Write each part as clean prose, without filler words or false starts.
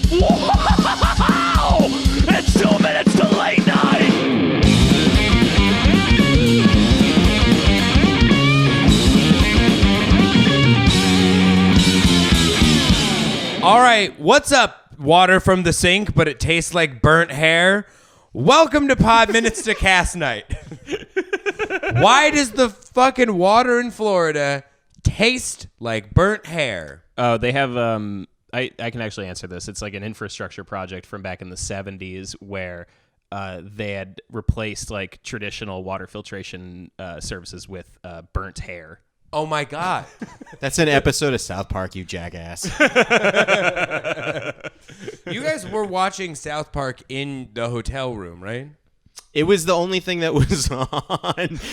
Wow! It's 2 minutes to late night! All right, what's up, water from the sink, but it tastes like burnt hair? Welcome to Pod Minutes to Cast Night. Why does the fucking water in Florida taste like burnt hair? Oh, they have, I can actually answer this. It's like an infrastructure project from back in the 70s where they had replaced like traditional water filtration services with burnt hair. Oh my God. That's an episode of South Park, you jackass. You guys were watching South Park in the hotel room, right? It was the only thing that was on.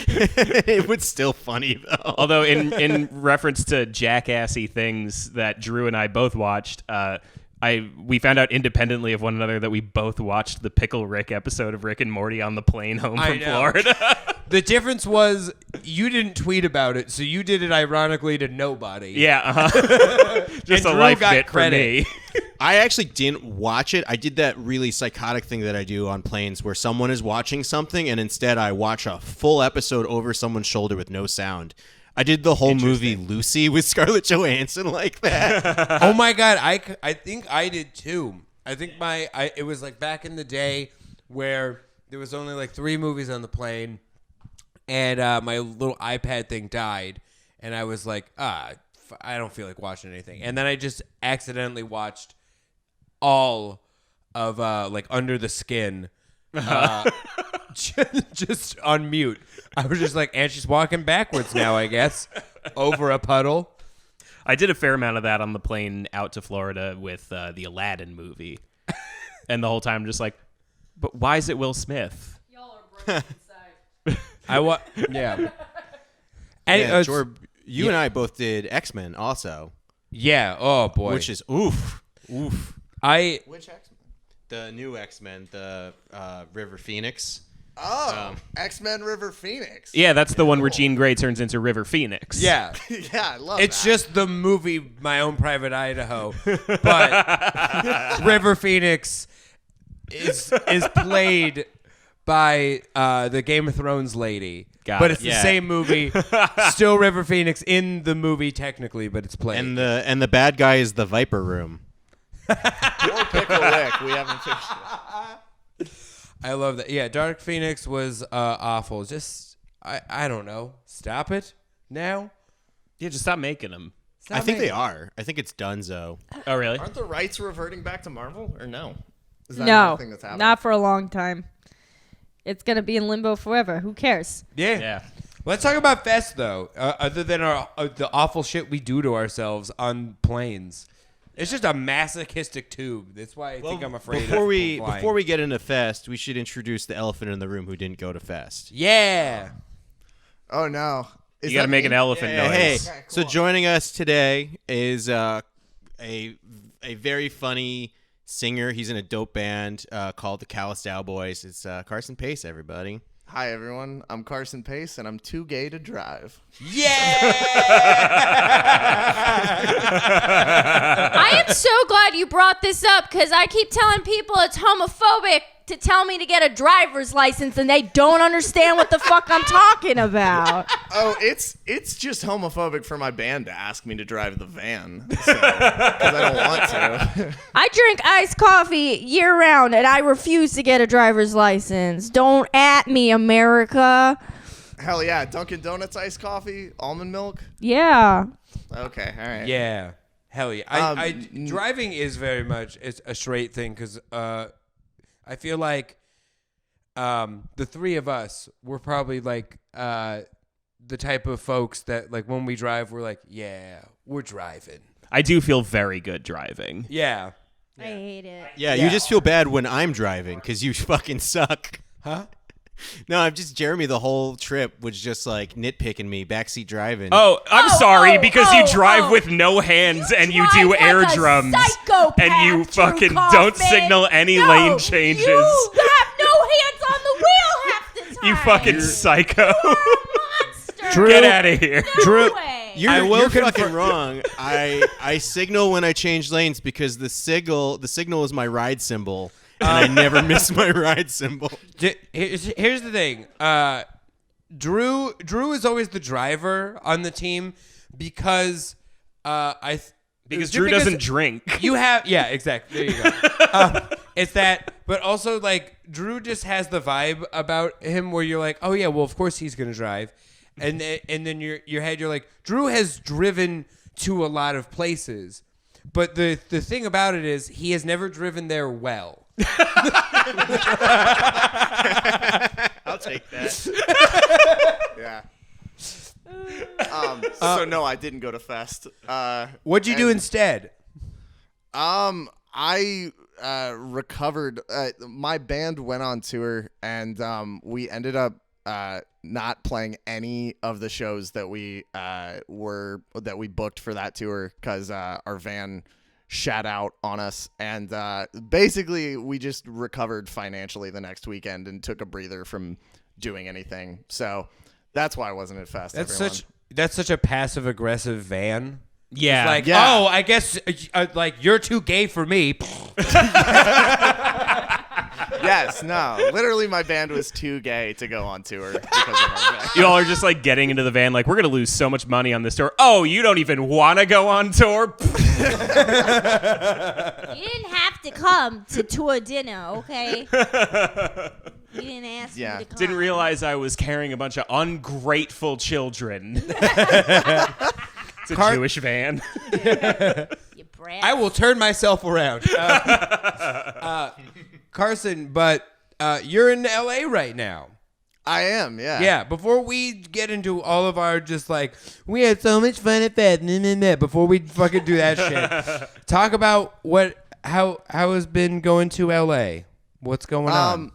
It was still funny, though. Although in reference to jackassy things that Drew and I both watched, we found out independently of one another that we both watched the Pickle Rick episode of Rick and Morty on the plane home from Florida. The difference was you didn't tweet about it, so you did it ironically to nobody. Yeah, just And a Drew life got bit credit. for me. I actually didn't watch it. I did that really psychotic thing that I do on planes where someone is watching something and instead I watch a full episode over someone's shoulder with no sound. I did the whole movie Lucy with Scarlett Johansson like that. Oh my God, I think I did too. I think it was like back in the day where there was only like 3 movies on the plane, and my little iPad thing died, and I was like, I don't feel like watching anything, and then I just accidentally watched all of like Under the Skin. Just on mute. I was just like, and she's walking backwards now, I guess, over a puddle. I did a fair amount of that on the plane out to Florida with the Aladdin movie. And the whole time just like, but why is it Will Smith? Y'all are broken inside. Yeah. And Yeah, Jorb, you and I both did X-Men also. Yeah. Oh boy. Which is oof. Which X-Men? The new X-Men, the River Phoenix. Oh, X-Men River Phoenix. Yeah, that's the one where Jean Grey turns into River Phoenix. Yeah. Yeah, I love It's that. just the movie My Own Private Idaho, but River Phoenix is played by the Game of Thrones lady. But it's the same movie. Still River Phoenix in the movie technically, but it's played. And the bad guy is the Viper Room. Or Pickle Rick. We haven't finished it. I love that. Yeah, Dark Phoenix was awful. Just I don't know. Stop it now. Yeah, just stop making them. I think they are. I think it's Dunzo. Oh, really? Aren't the rights reverting back to Marvel, or no? Is that No, another thing that's happening? not for a long time. It's going to be in limbo forever. Who cares? Yeah. Let's talk about Fest though. Other than the awful shit we do to ourselves on planes. It's just a masochistic tube. That's why I think I'm afraid Before of we get into Fest, we should introduce the elephant in the room who didn't go to Fest. Yeah. Oh no! You got to make an elephant noise. Hey, Okay, so cool. joining us today is a very funny singer. He's in a dope band called the Callous Daoboys. It's Carson Pace, everybody. Hi everyone, I'm Carson Pace, and I'm too gay to drive. Yeah. I am so glad you brought this up because I keep telling people it's homophobic to tell me to get a driver's license and they don't understand what the fuck I'm talking about. Oh, it's just homophobic for my band to ask me to drive the van, because I don't want to. I drink iced coffee year round and I refuse to get a driver's license. Don't at me, America. Hell yeah, Dunkin' Donuts iced coffee, almond milk. Yeah. Okay, all right. Yeah. Hell yeah. Driving is very much it's a straight thing because I feel like the 3 of us we're probably like the type of folks that like when we drive we're like, yeah, we're driving. I do feel very good driving. Yeah. I hate it. Yeah, you just feel bad when I'm driving because you fucking suck. Huh? No, I'm just Jeremy. The whole trip was just like nitpicking me, backseat driving. Oh, I'm sorry because you drive oh. with no hands and you drive do like air a drums psychopath, and you Drew fucking Kaufman. don't signal any No, lane changes. You have no hands on the wheel half the time. You fucking psycho. Monster. Drew- Get out of here. No Drew- way. You're fucking wrong. I signal when I change lanes because the signal is my ride symbol, and I never miss my ride symbol. Here's the thing. Drew is always the driver on the team because Drew doesn't drink. You have exactly. There you go. It's that, but also like Drew just has the vibe about him where you're like, oh yeah, well of course he's gonna drive, and then your head you're like, Drew has driven to a lot of places, but the thing about it is he has never driven there well. I'll take that. Yeah. So no, I didn't go to Fest. What'd you do instead? I recovered. My band went on tour, and we ended up not playing any of the shows that we booked for that tour because our van shat out on us, and basically we just recovered financially the next weekend and took a breather from doing anything. So that's why I wasn't at Fest. That's such a passive aggressive van. Yeah. It's like, Yeah. oh, I guess like you're too gay for me. Yes, no. Literally, my band was too gay to go on tour because of our band. You all are just like getting into the van, like, we're going to lose so much money on this tour. Oh, you don't even want to go on tour? You didn't have to come to tour dinner, okay? You didn't ask me to come. Didn't realize I was carrying a bunch of ungrateful children. It's a Jewish van. You brat. I will turn myself around. Carson, but you're in LA right now. I am, yeah. Yeah, before we get into all of our just like, we had so much fun at Fest, before we fucking do that shit, talk about how has been going to LA? What's going on?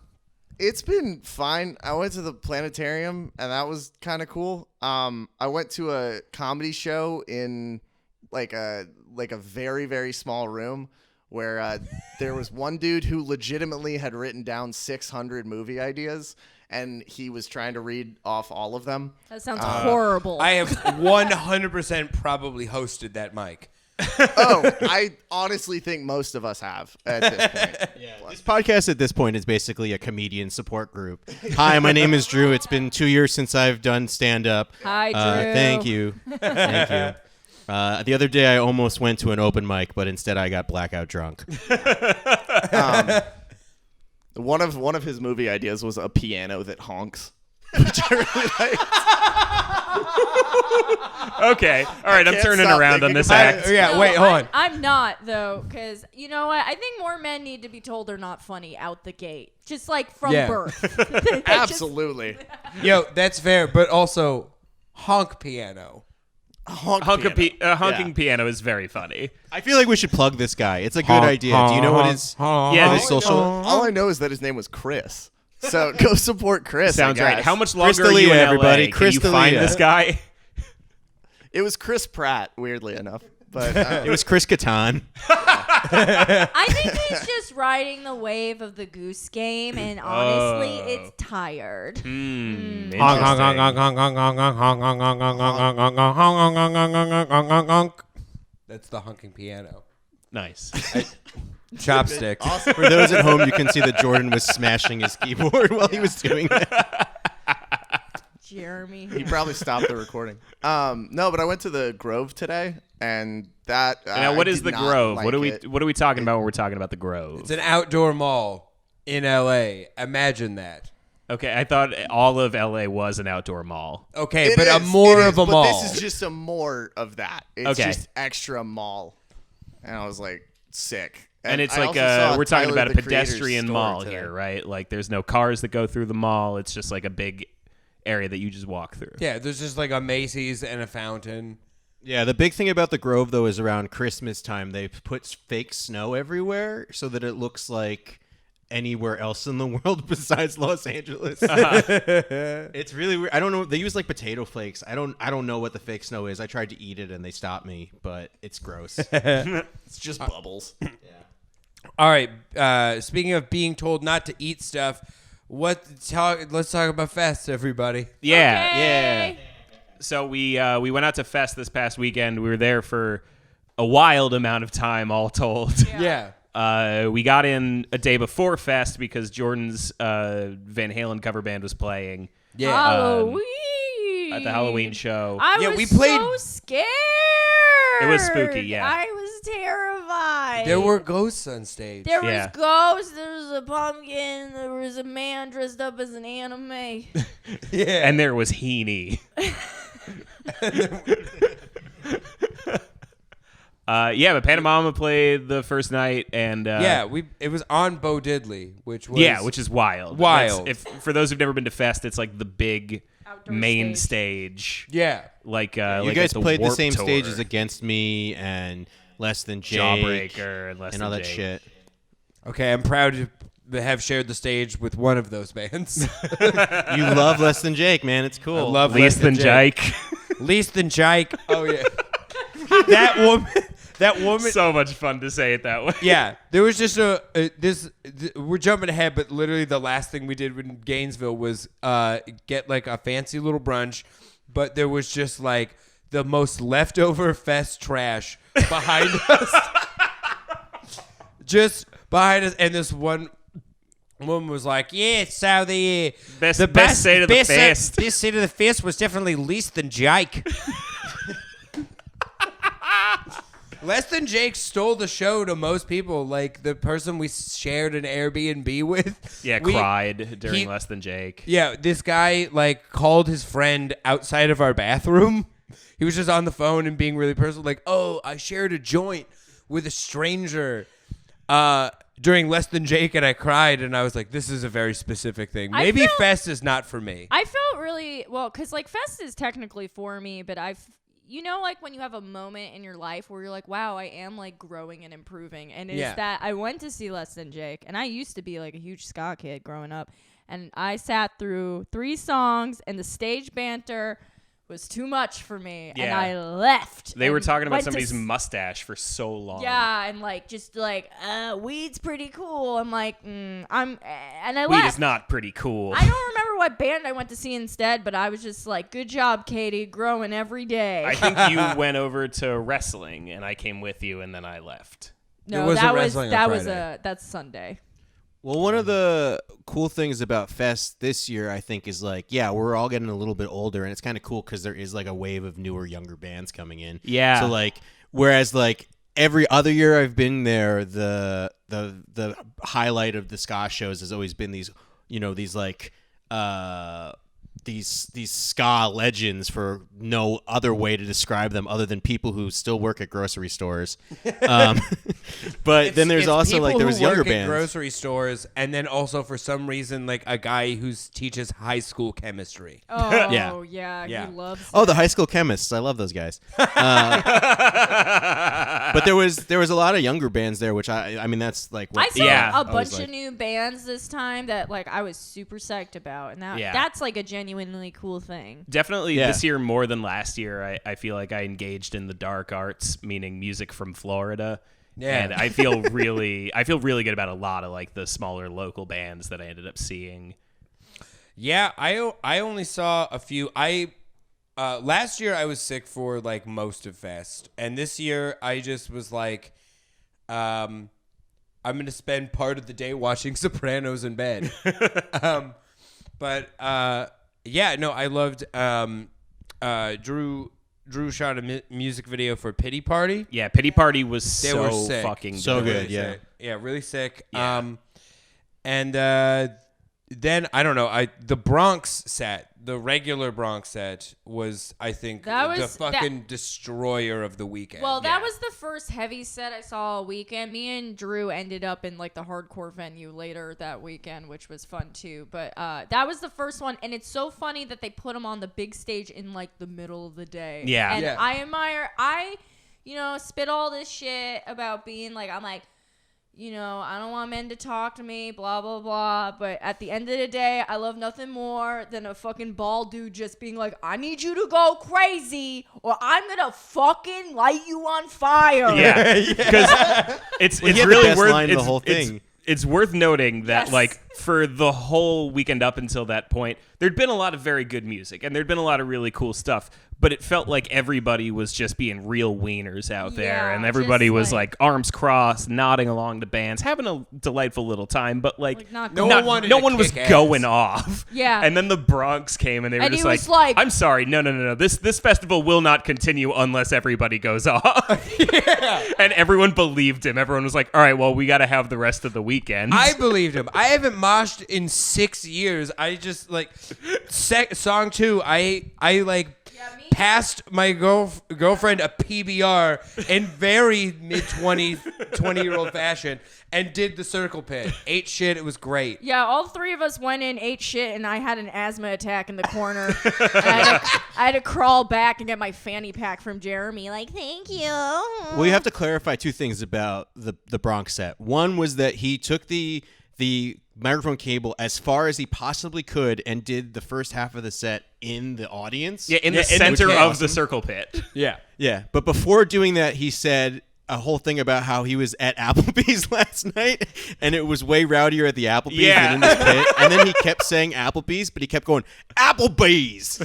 It's been fine. I went to the planetarium, and that was kind of cool. I went to a comedy show in like a very, very small room where there was one dude who legitimately had written down 600 movie ideas, and he was trying to read off all of them. That sounds horrible. I have 100% probably hosted that mic. Oh, I honestly think most of us have at this point. This podcast at this point is basically a comedian support group. Hi, my name is Drew. It's been 2 years since I've done stand-up. Hi, Drew. Thank you. Thank you. The other day, I almost went to an open mic, but instead I got blackout drunk. One of his movie ideas was a piano that honks, which I really liked. Okay. All right, I'm can't turning stop around on thinking this about act. Yeah, wait, hold on. I'm not, though, because you know what? I think more men need to be told they're not funny out the gate. Just like from birth. Absolutely. Yo, that's fair, but also honk piano. Honking piano is very funny. I feel like we should plug this guy. It's a good idea. Do you know what his Yeah, social? All I know is that his name was Chris. So go support Chris. sounds I right. guess. How much longer Chris are you in D'Elia, LA? everybody. Can Chris you find D'Elia. this guy? It was Chris Pratt, weirdly enough. But It was Chris Catan. I think he's just riding the wave of the Goose Game, and honestly, it's tired. That's the honking piano. Nice. Chopsticks. For those at home, you can see that Jordan was smashing his keyboard while he was doing that. Jeremy. he probably stopped the recording. No, but I went to the Grove today, and that. Now, what I is did the not Grove? like What are we it. What are we talking about when we're talking about the Grove? It's an outdoor mall in LA. Imagine that. Okay, I thought all of LA was an outdoor mall. Okay, It but is, a more it of is, a but mall. This is just a more of that. It's Okay. just extra mall, and I was like sick. And it's I like also saw we're talking Tyler, about a the Creator's pedestrian store mall today. here, right? Like there's no cars that go through the mall. It's just like a big area that you just walk through. Yeah, there's just like a Macy's and a fountain. Yeah, the big thing about the Grove, though, is around Christmas time, they put fake snow everywhere so that it looks like anywhere else in the world besides Los Angeles. It's really weird. I don't know. They use like potato flakes. I don't know what the fake snow is. I tried to eat it and they stopped me, but it's gross. It's just bubbles. All right. Speaking of being told not to eat stuff, let's talk about Fest, everybody. Yeah. Okay. So we went out to Fest this past weekend. We were there for a wild amount of time, all told. Yeah. We got in a day before Fest because Jordan's Van Halen cover band was playing. Yeah. Halloween. At the Halloween show. I was we played. so scared. It was spooky, yeah. I was terrified. There were ghosts on stage. There was Yeah. ghosts. There was a pumpkin. There was a man dressed up as an anime. Yeah. And there was Heaney. But Panamama played the first night, and it was on Bo Diddley, which was which is wild. Wild. If for those who've never been to Fest, it's like the big Outdoor main stage. stage. Yeah. Like You like guys at played the Warped same Tour. stages Against Me and Less Than Jake Jawbreaker and Less and Than all that Jake. shit. Okay, I'm proud to have shared the stage with one of those bands. You love Less Than Jake, man. It's cool. I love Less than Jake. Jake. Least than Jake. Oh yeah. That woman. So much fun to say it that way. Yeah, there was just we're jumping ahead, but literally the last thing we did in Gainesville was get like a fancy little brunch, but there was just like the most leftover Fest trash behind us. Just behind us, and this one woman was like, "Yeah, so the Best best seat of the Fest." Best seat of the Fest was definitely Least than Jake." Less Than Jake stole the show to most people. Like the person we shared an Airbnb with. Yeah, cried during Less Than Jake. Yeah, this guy like called his friend outside of our bathroom. He was just on the phone and being really personal. Like, oh, I shared a joint with a stranger during Less Than Jake, and I cried. And I was like, this is a very specific thing. Maybe Fest is not for me. I felt really well because like Fest is technically for me, but like when you have a moment in your life where you're like, wow, I am like growing and improving. And it's that I went to see Less Than Jake, and I used to be like a huge ska kid growing up. And I sat through 3 songs, and the stage banter was too much for me. Yeah. And I left. They were and talking about went to somebody's mustache for so long. Yeah, and like just like weed's pretty cool. I'm like, and I Weed left. is not pretty cool. I don't remember what band I went to see instead, but I was just like, good job, Katie, growing every day. I think you went over to wrestling, and I came with you, and then I left. No, There wasn't that was wrestling on Friday. that's Sunday. Well, one of the cool things about Fest this year, I think, is like, yeah, we're all getting a little bit older, and it's kind of cool because there is like a wave of newer, younger bands coming in. Yeah. So like, whereas like every other year I've been there, the highlight of the ska shows has always been these, these like these ska legends, for no other way to describe them other than people who still work at grocery stores. But then there's It's also people like there who was younger work at bands. grocery stores, and then also for some reason like a guy who teaches high school chemistry. Oh, Yeah. yeah. He loves Oh, the high school chemists! I love those guys. But there was a lot of younger bands there, which I mean that's like what I saw Yeah. a I was bunch like- of new bands this time that like I was super psyched about, and that's like a genuinely cool thing. Definitely Yeah. this year more than last year, I feel like I engaged in the dark arts, meaning music from Florida. Yeah. And I feel really good about a lot of like the smaller local bands that I ended up seeing. Yeah, I only saw a few. Last year I was sick for like most of Fest, and this year I just was like, I'm gonna spend part of the day watching Sopranos in bed. I loved. Drew shot a music video for Pity Party. Yeah, Pity Party was They so were sick. fucking So good. good, yeah. Yeah, really sick. Yeah. Then I don't know. The Bronx set, the regular Bronx set, was I think That the was- fucking destroyer of the weekend. Well, that was the first heavy set I saw all weekend. Me and Drew ended up in like the hardcore venue later that weekend, which was fun too. But that was the first one, and it's so funny that they put them on the big stage in like the middle of the day. Yeah. and Yeah. I spit all this shit about being like, I'm like, I don't want men to talk to me, blah, blah, blah. But at the end of the day, I love nothing more than a fucking bald dude just being like, I need you to go crazy or I'm going to fucking light you on fire. Yeah, because it's Well, he it's had the really best worth line of the it's- whole it's- thing. It's worth noting that Yes. like for the whole weekend up until that point, there'd been a lot of very good music and there'd been a lot of really cool stuff, but it felt like everybody was just being real wieners out there, Yeah, and everybody just was like arms crossed, nodding along to bands, having a delightful little time, but not No going. one no one was kick ass. going off. Yeah. And then the Bronx came and they were And just he was like- I'm sorry, no. This festival will not continue unless everybody goes off. And everyone believed him. Everyone was like, all right, well, we got to have the rest of the weekend. I believed him. I haven't moshed in 6 years. I just song 2. I me passed my girlfriend a PBR in very mid 20-year-old fashion and did the circle pit. Ate shit. It was great. Yeah, all three of us went in, ate shit, and I had an asthma attack in the corner. I had to crawl back and get my fanny pack from Jeremy. Like, thank you. Well, you have to clarify two things about the Bronx set. One was that he took the microphone cable as far as he possibly could and did the first half of the set in the audience. Yeah, in the in the center pit. of the circle pit. Yeah. Yeah, but before doing that, he said a whole thing about how he was at Applebee's last night, and it was way rowdier at the Applebee's Yeah. than in this pit. And then he kept saying Applebee's, but he kept going, Applebee's!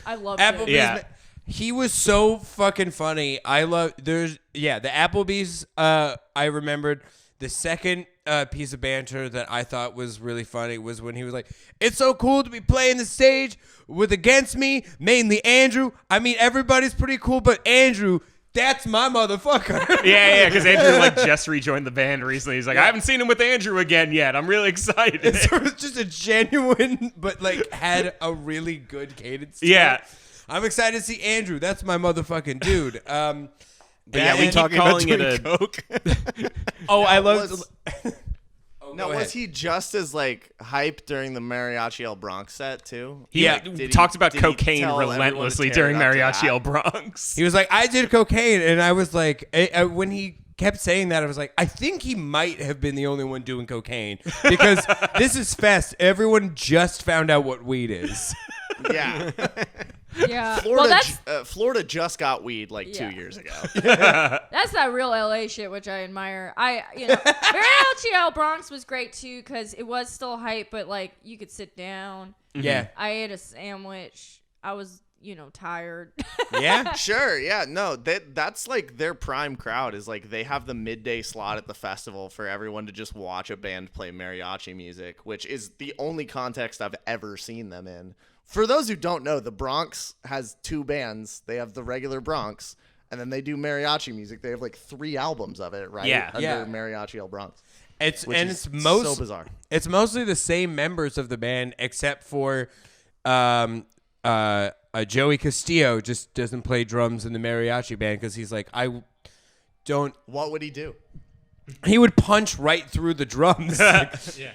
I love Applebee's. it. Yeah. He was so fucking funny. The Applebee's. I remembered the second piece of banter that I thought was really funny was when he was like, "It's so cool to be playing the stage with against me, mainly Andrew. I mean, everybody's pretty cool, but Andrew, that's my motherfucker." Yeah, because Andrew just rejoined the band recently. He's like, I haven't seen him with Andrew again yet. I'm really excited. So it was just a genuine, but had a really good cadence. To Yeah. it. I'm excited to see Andrew. That's my motherfucking dude. But yeah, we and- keep Talking about calling it doing a coke. Oh, I love. was- Go Now, was ahead. he just as hype during the Mariachi El Bronx set too? He Did talked about did he cocaine tell everyone to relentlessly tear during it up to Mariachi that? El Bronx. He was like, I did cocaine, and I was like, when he kept saying that, I was like, I think he might have been the only one doing cocaine because this is fest. Everyone just found out what weed is. Yeah, Yeah. Florida, Well, that's Florida just got weed 2 Yeah. years ago. that's that real LA shit, which I admire. Mariachi El Bronx was great too because it was still hype, but you could sit down. Yeah. I ate a sandwich. I was, tired. Yeah. Sure, yeah, no, that's their prime crowd is they have the midday slot at the festival for everyone to just watch a band play mariachi music, which is the only context I've ever seen them in. For those who don't know, the Bronx has two bands. They have the regular Bronx, and then they do mariachi music. They have 3 albums of it, right? Yeah. Under Yeah. Mariachi El Bronx. It's Which and is it's most so bizarre. It's mostly the same members of the band except for Joey Castillo just doesn't play drums in the mariachi band because he's like, I don't. What would he do? He would punch right through the drums.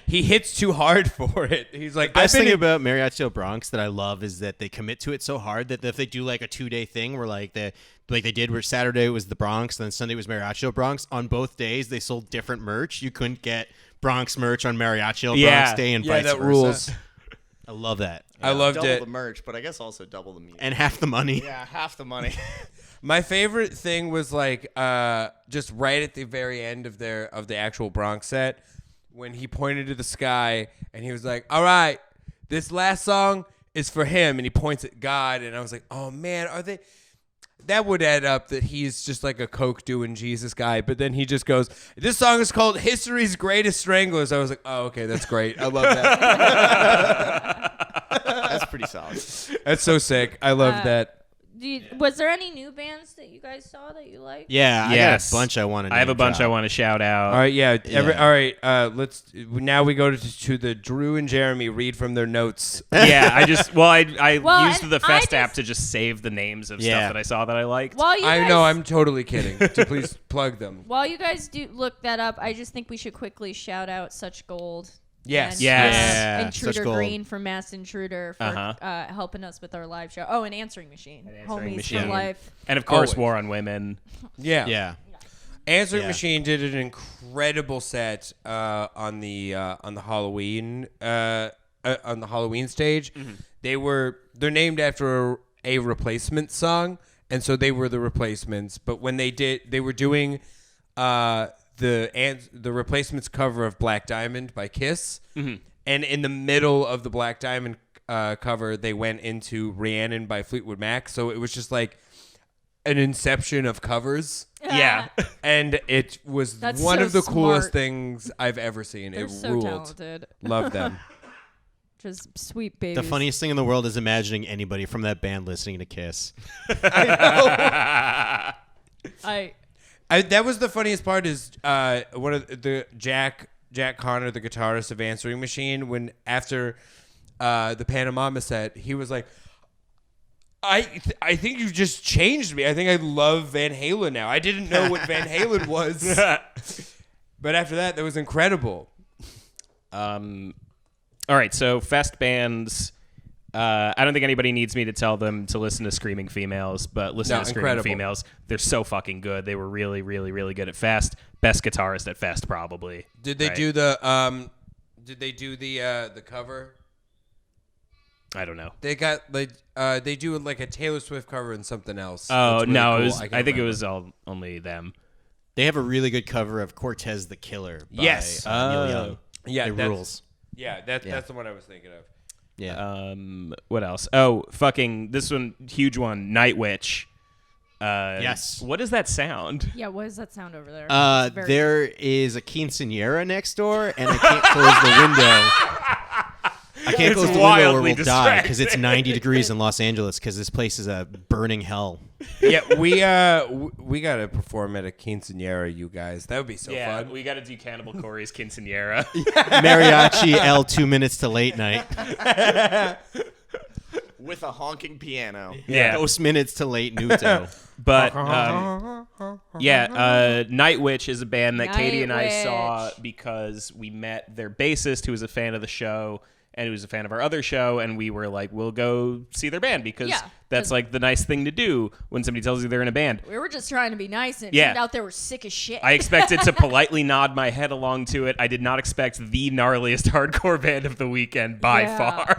He hits too hard for it. He's like, Best I've been thing in- about Mariachi El Bronx that I love is that they commit to it so hard that if they do a 2-day thing where they did where Saturday was the Bronx and then Sunday was Mariachi El Bronx, on both days they sold different merch. You couldn't get Bronx merch on Mariachi El Yeah. Bronx Day and Yeah, vice that versa. rules. I love that. I loved double it. the merch, but I guess also double the music. And half the money. Yeah, half the money. My favorite thing was just right at the very end of the actual Bronx set when he pointed to the sky and he was like, "All right, this last song is for him," and he points at God, and I was like, "Oh man, are they?" That would add up that he's just like a coke doing Jesus guy, but then he just goes, "This song is called History's Greatest Stranglers." I was like, "Oh, okay, that's great. I love that. That's pretty solid. That's so sick. I love that." Was there any new bands that you guys saw that you liked? Yeah, Yes. I got a bunch I want to I have a bunch I want to shout out. All right, yeah. Yeah. All right, now we go to the Drew and Jeremy read from their notes. Yeah, I Well, used and the Fest I app just- to just save the names of Yeah. stuff that I saw that I liked. While you I guys, know, I'm totally kidding. So please plug them. While you guys do look that up, I just think we should quickly shout out Such Gold. Yes. And, Yes. Yeah, Intruder Such Gold. Green from Mass Intruder for Uh-huh. helping us with our live show. Oh, and Answering Machine. Answering Homies Machine. for life. And of course, Always. War on Women. Yeah. Yeah. Answering Yeah. Machine did an incredible set on the Halloween stage. They're named after a Replacement song, and so they were the Replacements. But when they were doing the Replacements cover of Black Diamond by Kiss, and in the middle of the Black Diamond cover, they went into Rhiannon by Fleetwood Mac. So it was just like an inception of covers. Yeah. And it was That's one so of the coolest smart. things I've ever seen. They're it so ruled. talented. Love them. Just sweet babies. The funniest thing in the world is imagining anybody from that band listening to Kiss. I That was the funniest part is one of the Jack Connor, the guitarist of Answering Machine, when after the Panama set, he was like, I think you just changed me. I think I love Van Halen now. I didn't know what Van Halen was. But after that was incredible. All right, so fest bands. I don't think anybody needs me to tell them to listen to Screaming Females, but listen to Screaming incredible. Females. They're so fucking good. They were really, really, really good at Fest. Best guitarist at Fest, probably. Did they Right? do the the cover? I don't know. They got like they do like a Taylor Swift cover and something else. Oh That's really no, cool. it was. can't I think it remember. was only them. They have a really good cover of Cortez the Killer by Yes. Neil Young. Yeah, It that's- rules. Yeah, that's the one I was thinking of. Yeah. What else? Oh, fucking this one, huge one, Night Witch. Yes. What does that sound? Yeah, what does that sound over there? It's very- There is a quinceanera next door, and I can't close the window. I can't It's close the window or wildly we'll die because it's 90 degrees in Los Angeles because this place is a burning hell. Yeah, we gotta perform at a quinceanera, you guys. That would be so fun. we got to do Cannibal Corey's Quinceanera. Mariachi L 2 minutes to late night. With a honking piano. Yeah. Dos minutes to late Nuto. But Night Witch is a band that Katie and I Night saw Witch. because we met their bassist, who was a fan of the show and who was a fan of our other show, and we were like, we'll go see their band because Yeah, that's 'cause- like the nice thing to do when somebody tells you they're in a band. we were just trying to be nice, and it Yeah. turned out they were sick as shit. I expected to politely nod my head along to it. I did not expect the gnarliest hardcore band of the weekend by Yeah. far.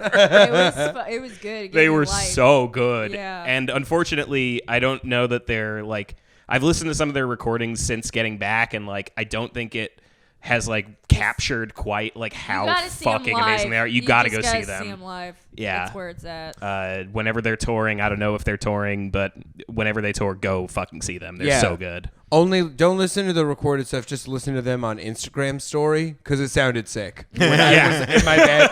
It was good. It They gave me were life. so good. Yeah. And unfortunately, I don't know that they're like, I've listened to some of their recordings since getting back, and like, I don't think it has like captured quite like You how gotta see 'em fucking live. amazing they are. You gotta just go see gotta them. See them live. Yeah. That's where it's at. Whenever they're touring, I don't know if they're touring, but whenever they tour, go fucking see them. They're Yeah. so good. Only don't listen to the recorded stuff. Just listen to them on Instagram story because it sounded sick when I was in my bed.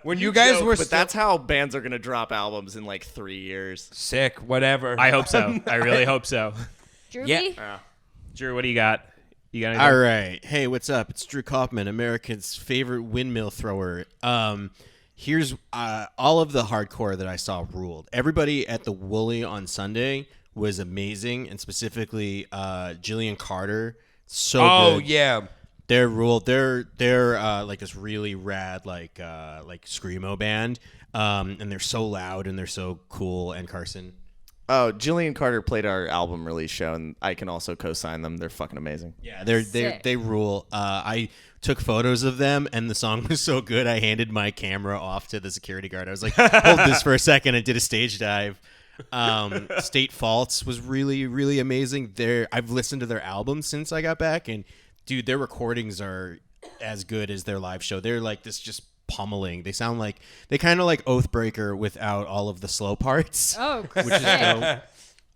When you guys were But that's how bands are gonna drop albums in like 3 years. sick, whatever. I hope so. I really hope so. Droopy? Yeah. Drew, what do you got? You got anything? All right. Hey, what's up? It's Drew Kaufman, America's favorite windmill thrower. Here's all of the hardcore that I saw ruled. Everybody at the Woolly on Sunday was amazing, and specifically Jillian Carter. So Oh good. yeah. They're ruled. They're like this really rad like screamo band, and they're so loud and they're so cool. And Carson. Oh, Jillian Carter played our album release show, and I can also co-sign them. They're fucking amazing. Yeah, Sick. they rule. I took photos of them, and the song was so good. I handed my camera off to the security guard. I was like, "Hold this for a second." I did a stage dive. State Faults was really, really amazing. I've listened to their album since I got back, and dude, their recordings are as good as their live show. They're like this just pummeling. They sound like they kind of like Oathbreaker without all of the slow parts. Oh, Which is sick. dope.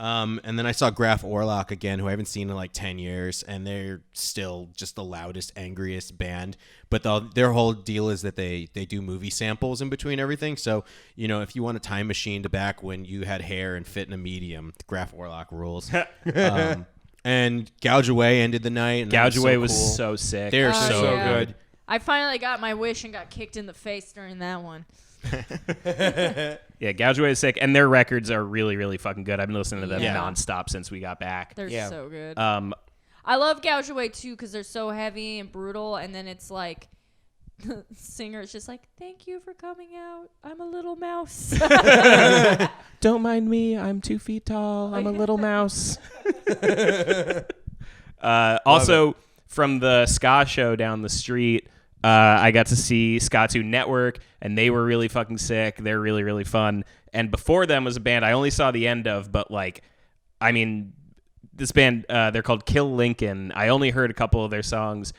And then I saw Graf Orlock again, who I haven't seen in like 10 years, and they're still just the loudest, angriest band. But their whole deal is that they do movie samples in between everything. So, you know, if you want a time machine to back when you had hair and fit in a medium, Graf Orlock rules. And Gouge Away ended the night. And that Gouge Away was cool. so sick. They're Oh, so yeah. good. I finally got my wish and got kicked in the face during that one. Yeah, Gouge Away is sick, and their records are really, really fucking good. I've been listening to them Yeah. nonstop since we got back. They're Yeah. so good. I love Gouge Away too because they're so heavy and brutal, and then it's like the singer is just like, "Thank you for coming out. I'm a little mouse." Don't mind me. I'm 2 feet tall. I'm a little mouse. Also, from the ska show down the street, I got to see Ska 2 Network, and they were really fucking sick. They're really, really fun. And before them was a band I only saw the end of, but like, I mean, this band, they're called Kill Lincoln. I only heard a couple of their songs.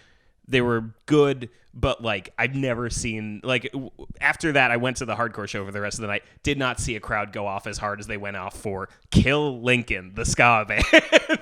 They were good, but like I've never seen like after that I went to the hardcore show for the rest of the night. Did not see a crowd go off as hard as they went off for Kill Lincoln, the ska band.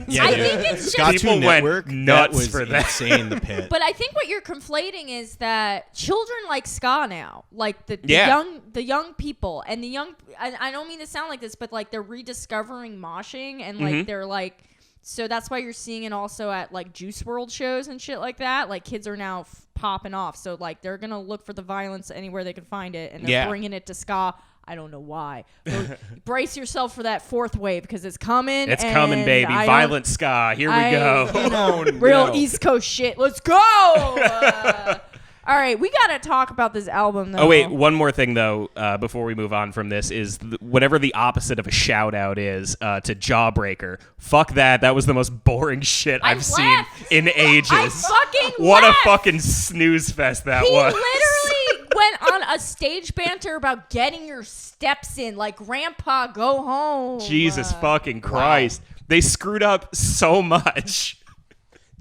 Yeah, I dude. think it's Ska just- 2 People went Network, nuts that was for that. insane, the pit. But I think what you're conflating is that children like ska now, like the Yeah. young people, and the young. I don't mean to sound like this, but like they're rediscovering moshing, and like they're like. So that's why you're seeing it also at like Juice World shows and shit like that. Like kids are now popping off, so like they're gonna look for the violence anywhere they can find it, and they're bringing it to ska. I don't know why. Brace yourself for that fourth wave because it's coming. It's coming, baby. Violent ska. Here we go. Real East Coast shit. Let's go. All right, we gotta talk about this album though. Oh wait, one more thing though, before we move on from this is whatever the opposite of a shout out is to Jawbreaker. Fuck that. That was the most boring shit I've seen laughed. in ages. I fucking What laughed. a fucking snooze fest that He was. literally went on a stage banter about getting your steps in, like Grandpa, go home. Jesus fucking Christ. They screwed up so much.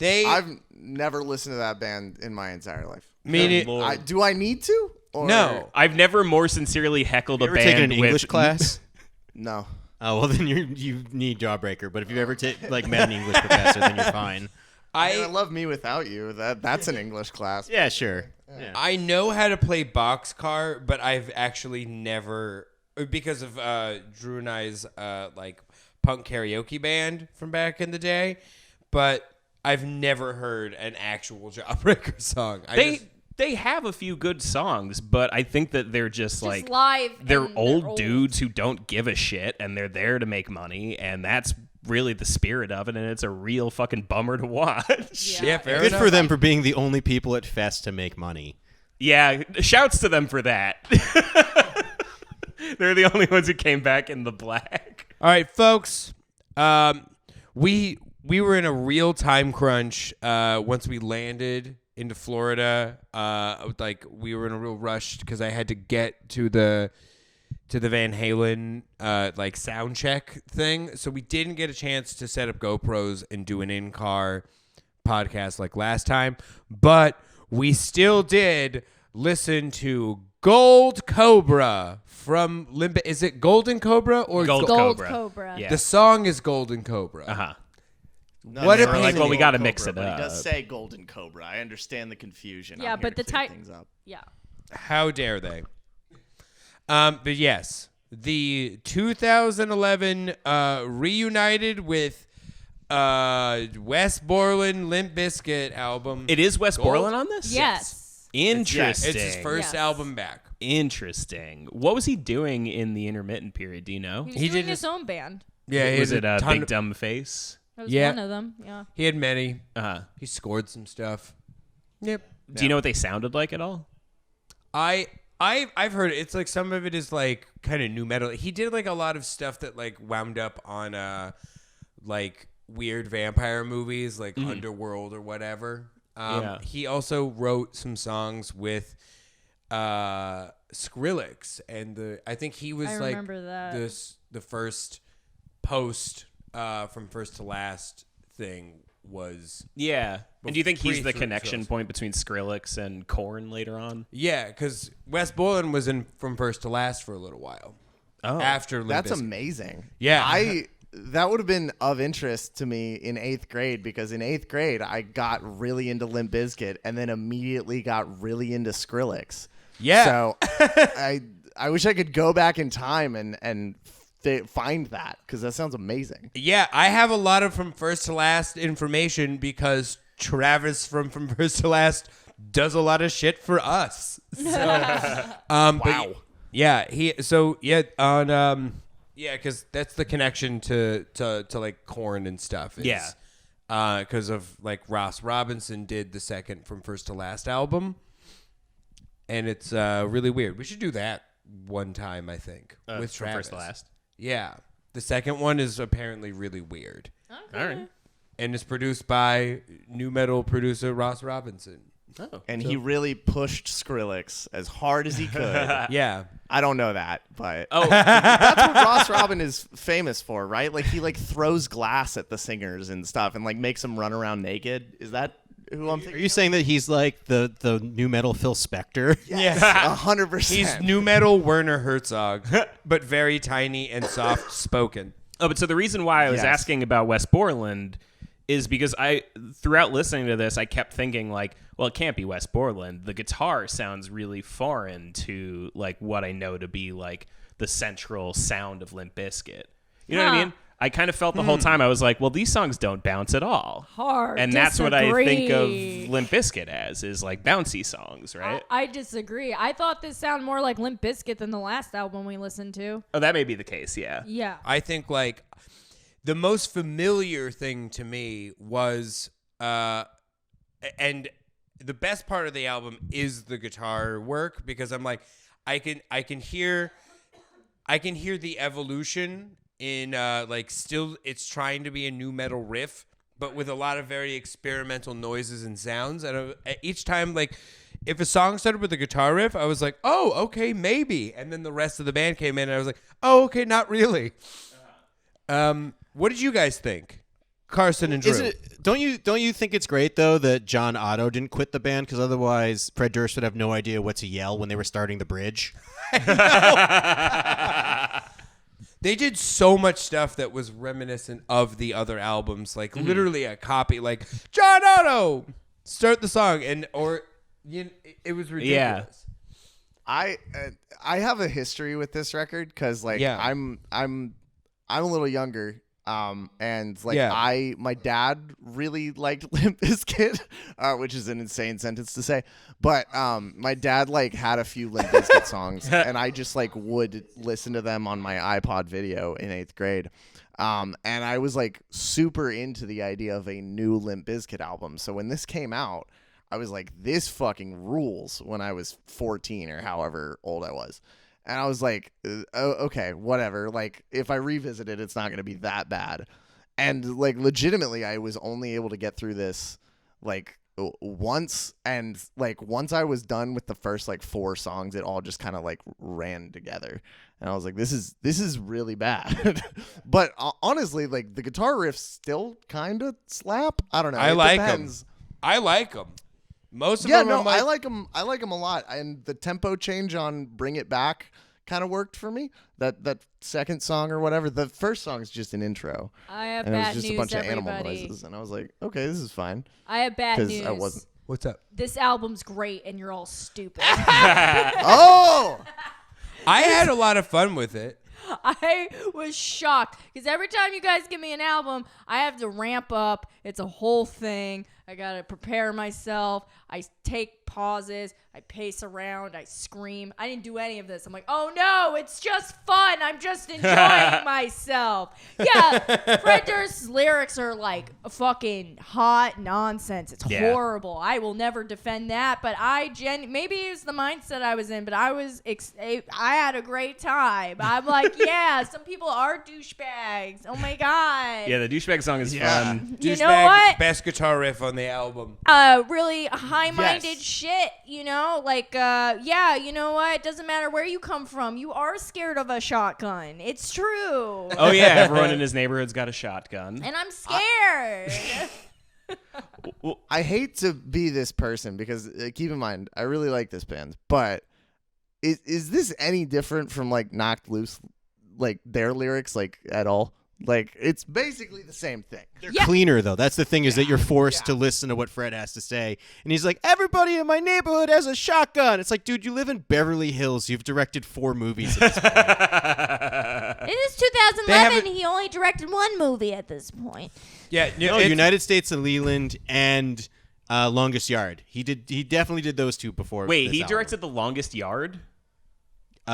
I've never listened to that band in my entire life. Do I need to? Or No. I've never more sincerely heckled You a ever band taken an with English class? No. Oh, well, then you need Jawbreaker. But if you've ever met an English professor, then you're fine. I love Me Without You. That's an English class. Yeah, sure. Yeah. I know how to play boxcar, but I've actually never, because of Drew and I's like punk karaoke band from back in the day, but I've never heard an actual Jawbreaker song. They have a few good songs, but I think that they're just like live. they're and old dudes who don't give a shit, and they're there to make money, and that's really the spirit of it, and it's a real fucking bummer to watch. Yeah, fair Good enough. for them for being the only people at Fest to make money. Yeah, shouts to them for that. They're the only ones who came back in the black. All right, folks. We were in a real time crunch once we landed into Florida. Like we were in a real rush because I had to get to the Van Halen like sound check thing, so we didn't get a chance to set up GoPros and do an in-car podcast like last time. But we still did listen to Gold Cobra from Limp. Is it Golden Cobra or Gold Gold Cobra. Cobra. Yeah. The song is Golden Cobra. Uh-huh. No, What they a were pain like, in well, the we Gold got to Cobra, mix it but up. He does say Golden Cobra. I understand the confusion. Yeah, I'm but here the to clear type. things up. Yeah. How dare they? But yes, the 2011 reunited with Wes Borland Limp Bizkit album. It is Wes Gold? Borland on this? Yes. Interesting. It's his first Yes. album back. Interesting. What was he doing in the intermittent period? Do you know? He was He doing did his own band. Yeah, he Was had it a ton Big of- Dumb Face? That was Yeah. one of them. Yeah. He had many. Uh-huh. He scored some stuff. Yep. Do you know what they sounded like at all? I've heard it. It's like some of it is like kind of new metal. He did like a lot of stuff that like wound up on like weird vampire movies like Underworld or whatever. Yeah. He also wrote some songs with Skrillex, and I think he was I like remember that. the first post from First to Last thing was. Yeah. And do you think he's the Pre-through connection shows. point between Skrillex and Korn later on? Yeah, because Wes Borland was in From First to Last for a little while. Oh. After Limp That's Bizkit. amazing. Yeah. That would have been of interest to me in 8th grade because in 8th grade I got really into Limp Bizkit and then immediately got really into Skrillex. Yeah. So I wish I could go back in time and find that because that sounds amazing. Yeah, I have a lot of From First to Last information because Travis from First to Last does a lot of shit for us. So, wow. Yeah, because that's the connection to like Korn and stuff. Yeah. Because of like Ross Robinson did the second From First to Last album, and it's really weird. We should do that one time, I think, with From Travis. First to Last. Yeah, the second one is apparently really weird. All right. And it's produced by new metal producer Ross Robinson. and he really pushed Skrillex as hard as he could. Yeah. I don't know that, but Oh, that's what Ross Robin is famous for, right? Like he like throws glass at the singers and stuff, and like makes them run around naked. Is that who I'm Are thinking? you saying that he's like the new metal Phil Spector? Yes, 100%. He's new metal Werner Herzog, but very tiny and soft spoken. Oh, but so the reason why I was Yes. asking about Westmoreland is because throughout listening to this, I kept thinking like, well, it can't be Westmoreland. The guitar sounds really foreign to like what I know to be like the central sound of Limp Bizkit. You know what I mean? I kind of felt the whole time I was like, well, these songs don't bounce at all. Hard. And that's what I think disagree. of Limp Bizkit as, is like bouncy songs, right? I disagree. I thought this sounded more like Limp Bizkit than the last album we listened to. Oh, that may be the case, yeah. Yeah. I think like the most familiar thing to me was and the best part of the album is the guitar work, because I'm like I can hear the evolution in like still it's trying to be a new metal riff, but with a lot of very experimental noises and sounds. And each time, like, if a song started with a guitar riff, I was like, oh, okay, maybe. And then the rest of the band came in, and I was like, oh, okay, not really. What did you guys think, Carson and Drew? Don't you think it's great though that John Otto didn't quit the band, because otherwise Fred Durst would have no idea what to yell when they were starting the bridge? They did so much stuff that was reminiscent of the other albums, like literally a copy, like John Otto, start the song, and it was ridiculous. I have a history with this record because like Yeah. I'm a little younger. And like Yeah. my dad really liked Limp Bizkit, which is an insane sentence to say, but my dad like had a few Limp Bizkit songs, and I just like would listen to them on my iPod video in 8th grade, and I was like super into the idea of a new Limp Bizkit album. So when this came out, I was like, this fucking rules. When I was 14 or however old I was. And I was like, oh, okay, whatever. Like, if I revisit it, it's not going to be that bad. And, like, legitimately, I was only able to get through this, like, once. And, like, once I was done with the first, like, 4 songs, it all just kind of, like, ran together. And I was like, this is really bad. But, honestly, like, the guitar riffs still kind of slap. I don't know. I It like depends. them. I like them. Most of Yeah, them. no, I'm like, I like them. I like them a lot, and the tempo change on "Bring It Back" kind of worked for me. That second song or whatever. The first song is just an intro, I have and it was bad just news, a bunch everybody. of animal noises, and I was like, okay, this is fine. I have bad news. I wasn't. What's up? This album's great, and you're all stupid. Oh, I had a lot of fun with it. I was shocked because every time you guys give me an album, I have to ramp up. It's a whole thing. I gotta prepare myself. I take pauses. I pace around. I scream. I didn't do any of this. I'm like, oh no, it's just fun. I'm just enjoying myself. Yeah, Fred Durst's lyrics are like fucking hot nonsense. It's horrible. I will never defend that. But maybe it's the mindset I was in. But I had a great time. I'm like, yeah, some people are douchebags. Oh my god. Yeah, the douchebag song is fun. You know Douchebag, what? Best guitar riff on the album. Really high-minded Yes. shit, you know? Like, yeah, you know what? It doesn't matter where you come from. You are scared of a shotgun. It's true. Oh yeah, everyone in his neighborhood's got a shotgun. And I'm scared. I hate to be this person because keep in mind, I really like this band, but is this any different from like Knocked Loose, like their lyrics, like at all? Like, it's basically the same thing. They're Yeah. cleaner though. That's the thing, is that you're forced to listen to what Fred has to say, and he's like, everybody in my neighborhood has a shotgun. It's like, dude, you live in Beverly Hills. You've directed 4 movies at this point. It is 2011. He only directed one movie at this point. Yeah, No, United States of Leland and Longest Yard. He definitely did those 2 before. Wait, this he album. directed The Longest Yard? He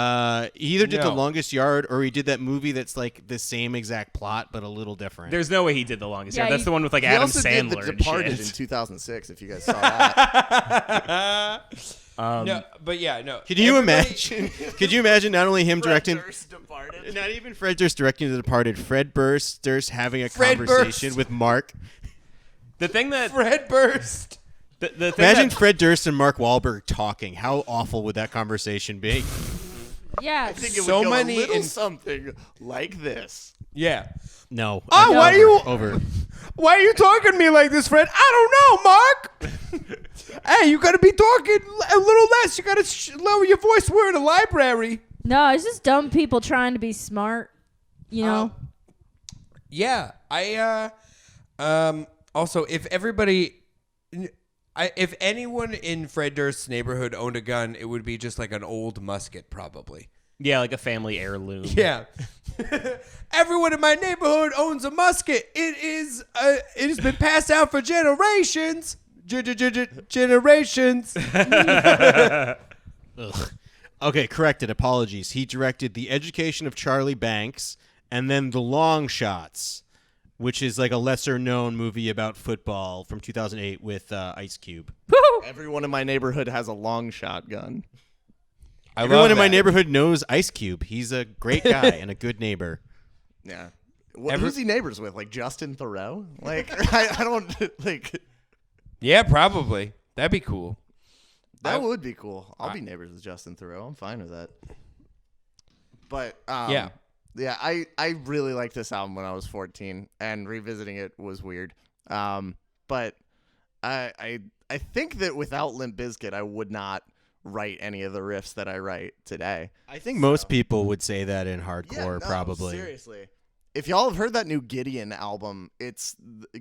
either did The No. Longest Yard, or he did that movie that's like the same exact plot but a little different. There's no way he did The Longest Yeah, Yard. That's he- the one with like He Adam also Sandler did The and Departed shit. in 2006, if you guys saw that. no, but yeah, no. Could you Everybody- imagine? Could you imagine not only him directing, Departed. not even Fred Durst directing The Departed, Fred Durst having a Fred conversation Durst. with Mark? The thing that Fred Burst. The thing Imagine that- Fred Durst and Mark Wahlberg talking. How awful would that conversation be? Yeah. I think it So would go many a little in- something like this. Yeah. No. Oh, Over. why are you- over? Why are you talking to me like this, Fred? I don't know, Mark. Hey, you gotta be talking a little less. You gotta lower your voice. We're in a library. No, it's just dumb people trying to be smart. You know. Yeah, also, if if anyone in Fred Durst's neighborhood owned a gun, it would be just like an old musket, probably. Yeah, like a family heirloom. Yeah. Everyone in my neighborhood owns a musket. It has been passed out for generations. Generations. Okay, corrected. Apologies. He directed The Education of Charlie Banks and then The Long Shots, which is like a lesser-known movie about football from 2008 with Ice Cube. Everyone in my neighborhood has a long shotgun. Everyone in my neighborhood knows Ice Cube. He's a great guy and a good neighbor. Yeah. Who's he neighbors with? Like Justin Theroux? Like I don't like. Yeah, probably. That'd be cool. That would be cool. I'll be neighbors with Justin Theroux. I'm fine with that. But yeah, I really liked this album when I was 14, and revisiting it was weird. But I think that without Limp Bizkit, I would not write any of the riffs that I write today. I think most people would say that in hardcore, no, probably. Seriously. If y'all have heard that new Gideon album,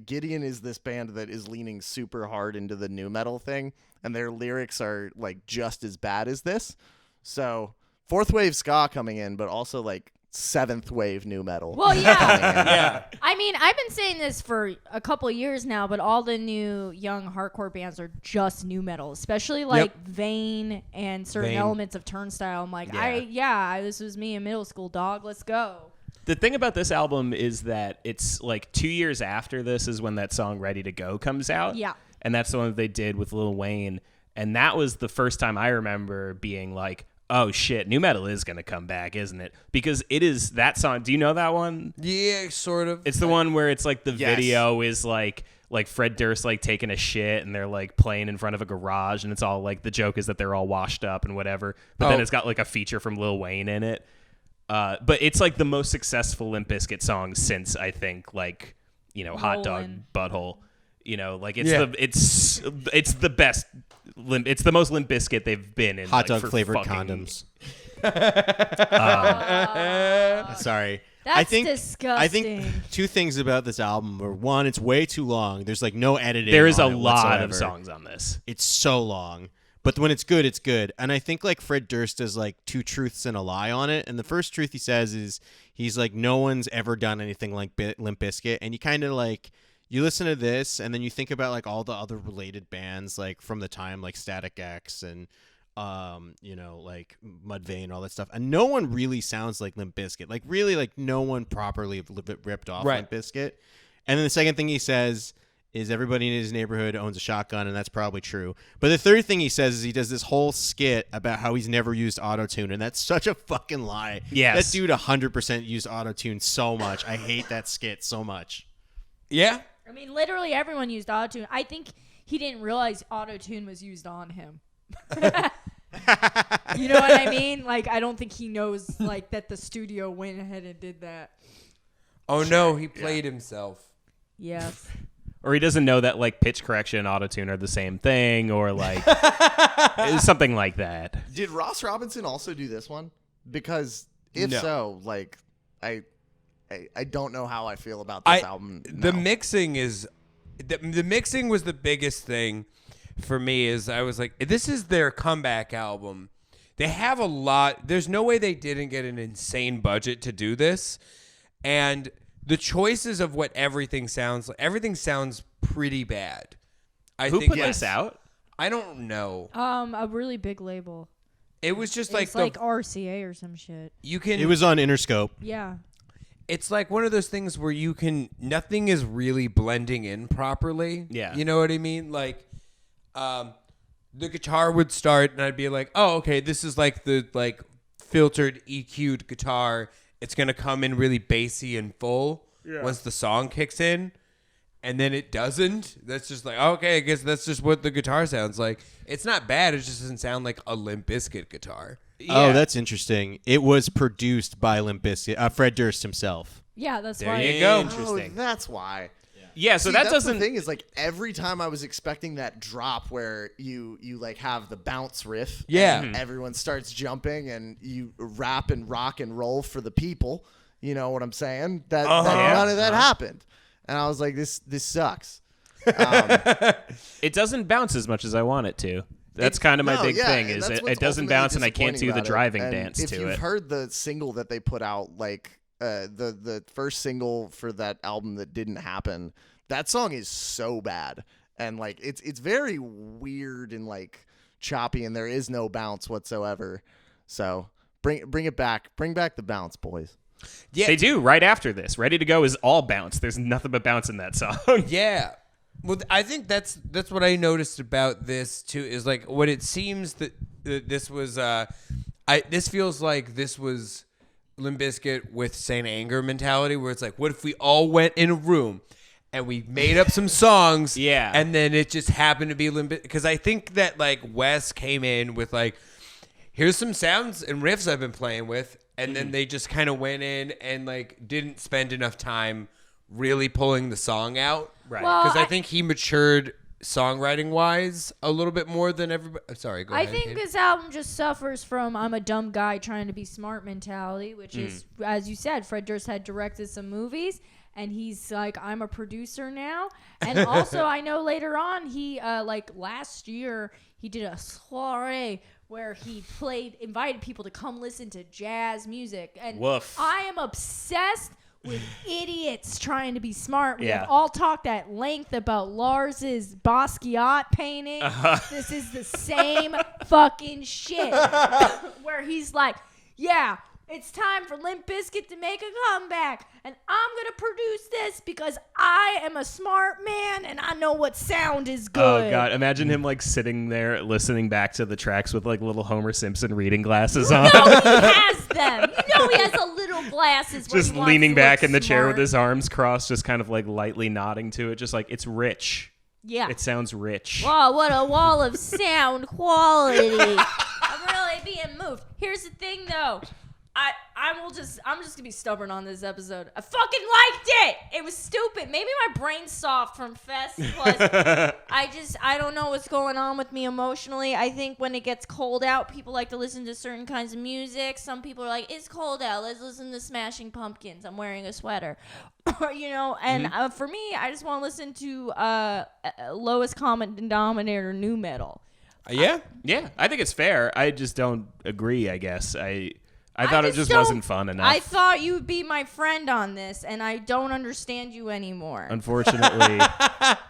Gideon is this band that is leaning super hard into the nu metal thing, and their lyrics are like just as bad as this. So fourth wave ska coming in, but also like seventh wave nu metal. Well, yeah. Yeah. I mean, I've been saying this for a couple of years now, but all the new young hardcore bands are just nu metal, especially like Vane and certain Vane. elements of Turnstile. I'm like, this was me in middle school, dog. Let's go. The thing about this album is that it's like 2 years after this is when that song Ready to Go comes out. Yeah. And that's the one that they did with Lil Wayne. And that was the first time I remember being like, oh shit, nu metal is going to come back, isn't it? Because it is that song. Do you know that one? Yeah, sort of. It's the one where it's like the Yes. video is like Fred Durst like taking a shit and they're like playing in front of a garage and it's all like the joke is that they're all washed up and whatever. But then it's got like a feature from Lil Wayne in it. But it's like the most successful Limp Bizkit song since I think like, you know, Hot Dog Rollin'. Butthole. You know, like it's the best. It's the most Limp Bizkit they've been in. Hot like, dog for flavored fucking- condoms. Sorry. That's I think disgusting. two things about this album are, one, it's way too long. There's like no editing. There is a on it lot whatsoever. of songs on this. It's so long. But when it's good, it's good. And I think like Fred Durst does like two truths and a lie on it. And the first truth he says is he's like, no one's ever done anything like Limp Bizkit. And you kind of like, you listen to this and then you think about like all the other related bands like from the time, like Static X and you know, like Mudvayne and all that stuff. And no one really sounds like Limp Bizkit. Like really, like no one properly ripped off Right. Limp Bizkit. And then the second thing he says is everybody in his neighborhood owns a shotgun, and that's probably true. But the third thing he says is he does this whole skit about how he's never used autotune, and that's such a fucking lie. Yes. That dude 100% used autotune so much. I hate that skit so much. Yeah. I mean, literally everyone used autotune. I think he didn't realize autotune was used on him. You know what I mean? Like, I don't think he knows like that the studio went ahead and did that. Oh no, he played himself. Yes. Or he doesn't know that like pitch correction and autotune are the same thing, or like something like that. Did Ross Robinson also do this one? Because if No. so, like I don't know how I feel about this album. The now. mixing is the mixing was the biggest thing for me. Is I was like, this is their comeback album. They have a lot. There's no way they didn't get an insane budget to do this, and the choices of what everything sounds like. Everything sounds pretty bad. Who think put yes. this out? I don't know. A really big label. It was just It's like RCA or some shit. you can. It was on Interscope. Yeah. It's like one of those things where you can. Nothing is really blending in properly. Yeah. You know what I mean? Like, the guitar would start, and I'd be like, "Oh, okay, this is like the filtered EQ'd guitar. It's gonna come in really bassy and full once the song kicks in." and then it doesn't. That's just like, okay, I guess that's just what the guitar sounds like. It's not bad. It just doesn't sound like a Limp Bizkit guitar. Oh, that's interesting. It was produced by Limp Bizkit, Fred Durst himself. Yeah, that's There why. you go. Oh, that's why. Yeah, so See, that that's doesn't. the thing is like every time I was expecting that drop where you like have the bounce riff, Yeah. and everyone starts jumping and you rap and rock and roll for the people. You know what I'm saying? That none of that happened, and I was like, this sucks. It doesn't bounce as much as I want it to. That's kind of my big thing. and Is that's it what's doesn't ultimately bounce, and I can't do disappointing the about it. driving And dance if to you've it. heard the single that they put out, like the first single for that album that didn't happen, that song is so bad, and like it's very weird and like choppy, and there is no bounce whatsoever. So bring it back, bring back the bounce, boys. Yeah, They do right after this. Ready to Go is all bounce. There's nothing but bounce in that song. Yeah. Well, I think that's what I noticed about this too. Is like what it seems that this was. This feels like this was Limp Bizkit with Saint Anger mentality, where it's like, what if we all went in a room and we made up some songs, Yeah. and then it just happened to be Limp Bizkit? Because I think that like Wes came in with like, here's some sounds and riffs I've been playing with, and then they just kind of went in and like didn't spend enough time really pulling the song out. Right. Well, Because I think he matured songwriting wise a little bit more than everybody. Sorry, go I ahead. think Kate. this album just suffers from I'm a dumb guy trying to be smart mentality, which is, as you said, Fred Durst had directed some movies, and he's like, I'm a producer now. And also, I know later on, he, like last year, he did a soiree where he invited people to come listen to jazz music. And Woof. I am obsessed with idiots trying to be smart. We Yeah. have all talked at length about Lars's Basquiat painting. This is the same fucking shit. Where he's like, yeah, it's time for Limp Bizkit to make a comeback, and I'm going to produce this because I am a smart man and I know what sound is good. Oh God! Imagine him like sitting there listening back to the tracks with like little Homer Simpson reading glasses on, No, he has them. You know he has a little glasses where just he wants leaning to back look in the chair with smart. his arms crossed, just kind of like lightly nodding to it, just like it's rich. Yeah. It sounds rich. Wow, what a wall of sound quality. I'm really being moved. Here's the thing, though. I'm just gonna be stubborn on this episode. I fucking liked it. It was stupid. Maybe my brain's soft from Fest. Plus, I don't know what's going on with me emotionally. I think when it gets cold out, people like to listen to certain kinds of music. Some people are like, it's cold out, let's listen to Smashing Pumpkins. I'm wearing a sweater. You know, and for me, I just want to listen to lowest common denominator new metal. Yeah. Yeah, I think it's fair. I just don't agree. I guess I thought it just don't- wasn't fun enough. I thought you would be my friend on this, and I don't understand you anymore. Unfortunately,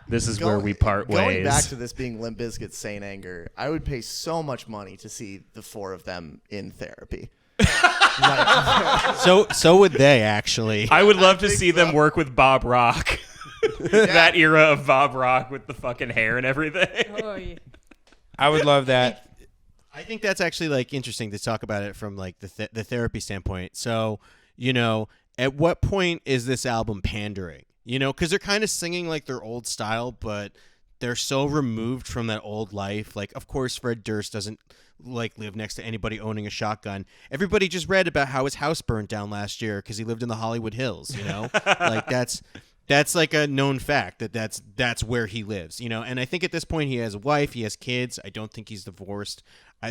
this is where we part ways. Going back to this being Limp Bizkit's Saint Anger, I would pay so much money to see the four of them in therapy. So would they actually. I would love to see them work with Bob Rock. That era of Bob Rock with the fucking hair and everything. Oh, yeah. I would love that. I think that's actually like interesting to talk about it from like the therapy standpoint. So, you know, at what point is this album pandering? You know, because they're kind of singing like their old style, but they're so removed from that old life. Like, of course, Fred Durst doesn't like live next to anybody owning a shotgun. Everybody just read about how his house burned down last year because he lived in the Hollywood Hills. You know, like that's like a known fact that's where he lives, you know. And I think at this point he has a wife, he has kids. I don't think he's divorced.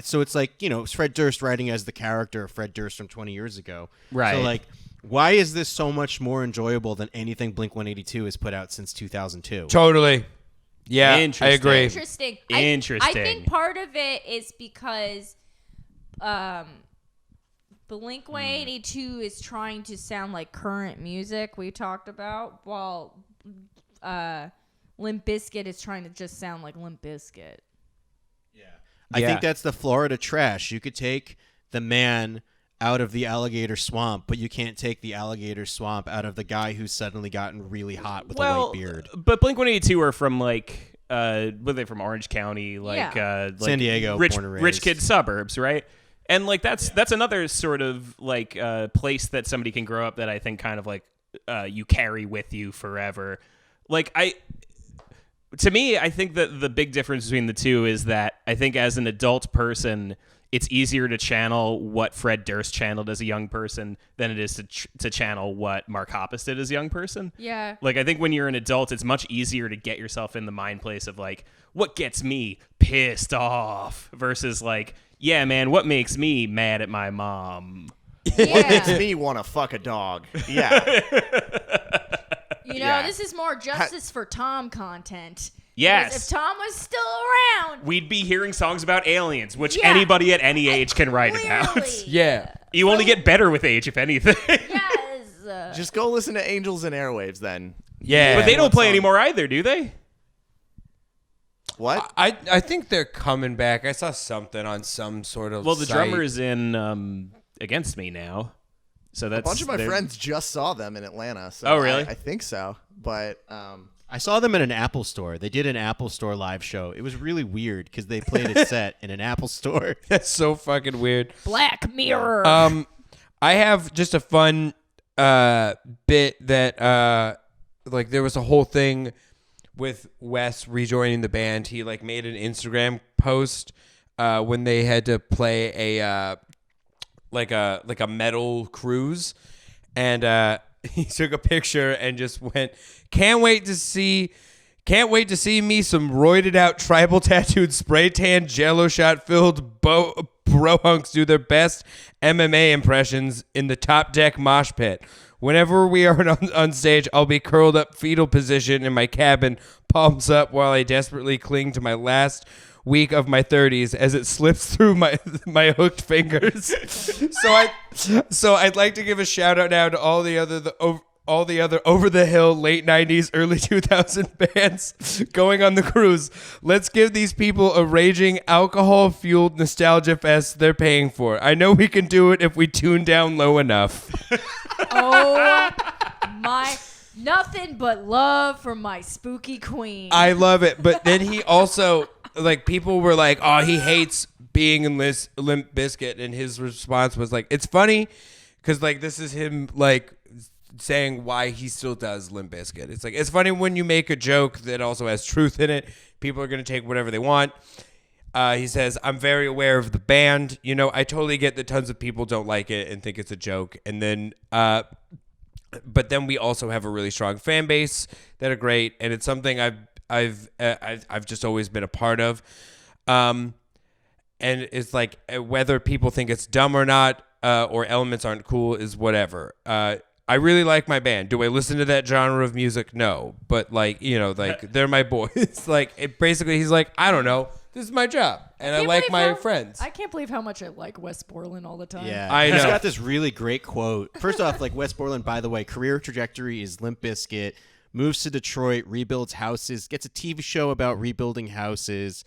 So it's like, you know, it's Fred Durst writing as the character of Fred Durst from 20 years ago. Right. So like, why is this so much more enjoyable than anything Blink-182 has put out since 2002? Totally. Yeah, I Interesting. agree. Interesting. Interesting. I think part of it is because Blink-182 is trying to sound like current music we talked about, while Limp Bizkit is trying to just sound like Limp Bizkit. I think that's the Florida trash. You could take the man out of the alligator swamp, but you can't take the alligator swamp out of the guy who's suddenly gotten really hot with a white beard. But Blink-182 are from like, were they from Orange County? Like, like San Diego, rich, born and raised. rich kid suburbs, right? And like that's another sort of like place that somebody can grow up that I think kind of like you carry with you forever. like to me, I think that the big difference between the two is that I think as an adult person, it's easier to channel what Fred Durst channeled as a young person than it is to channel what Mark Hoppus did as a young person. Yeah. Like, I think when you're an adult, it's much easier to get yourself in the mind place of, like, what gets me pissed off versus, like, yeah, man, what makes me mad at my mom? What makes Yeah. me want to fuck a dog? Yeah. You know, this is more Justice for Tom content. Yes. Because if Tom was still around, We'd be hearing songs about aliens, which Yeah. anybody at any age can write about. clearly. Yeah. You only get better with age, if anything. Yes. Just go listen to Angels and Airwaves then. Yeah. But they don't play song? anymore either, do they? What? I think they're coming back. I saw something on some sort of Well, the site. drummer is in Against Me now. So that's A bunch of my they're- friends just saw them in Atlanta. So Oh, really? I think so. But I saw them in an Apple store. They did an Apple store live show. It was really weird because they played a set in an Apple store. That's so fucking weird. Black Mirror. I have just a fun bit that like there was a whole thing with Wes rejoining the band. He like made an Instagram post when they had to play a like a metal cruise, and he took a picture and just went, Can't wait to see me some roided out tribal tattooed spray tan jello shot filled bro hunks do their best MMA impressions in the top deck mosh pit. Whenever we are on stage, I'll be curled up fetal position in my cabin, palms up, while I desperately cling to my last week of my 30s as it slips through my hooked fingers. So I'd like to give a shout out now to all the other over the hill late 90s, early 2000 bands going on the cruise. Let's give these people a raging alcohol fueled nostalgia fest they're paying for. I know we can do it if we tune down low enough. Oh my, nothing but love from my spooky queen. I love it. But then he also, like, people were like, oh, he hates being in this Limp Bizkit. And his response was like, it's funny because, like, this is him, like, saying why he still does Limp Bizkit. It's like, it's funny when you make a joke that also has truth in it. People are going to take whatever they want. He says, I'm very aware of the band. You know, I totally get that tons of people don't like it and think it's a joke. And then, but then we also have a really strong fan base that are great. And it's something I've just always been a part of. And it's like, whether people think it's dumb or not, or elements aren't cool is whatever. I really like my band. Do I listen to that genre of music? No. But, like, you know, like, they're my boys. Like, basically, he's like, I don't know. This is my job. And I can't like believe my how- friends. I can't believe how much I like Wes Borland all the time. Yeah, I He's know. got this really great quote. First off, like Wes Borland, by the way, career trajectory is Limp Bizkit, moves to Detroit, rebuilds houses, gets a TV show about rebuilding houses,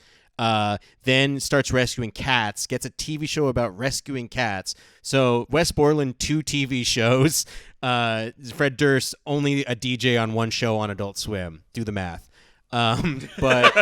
then starts rescuing cats, gets a TV show about rescuing cats. So Wes Borland, 2 TV shows. Fred Durst, only a DJ on 1 show on Adult Swim. Do the math. But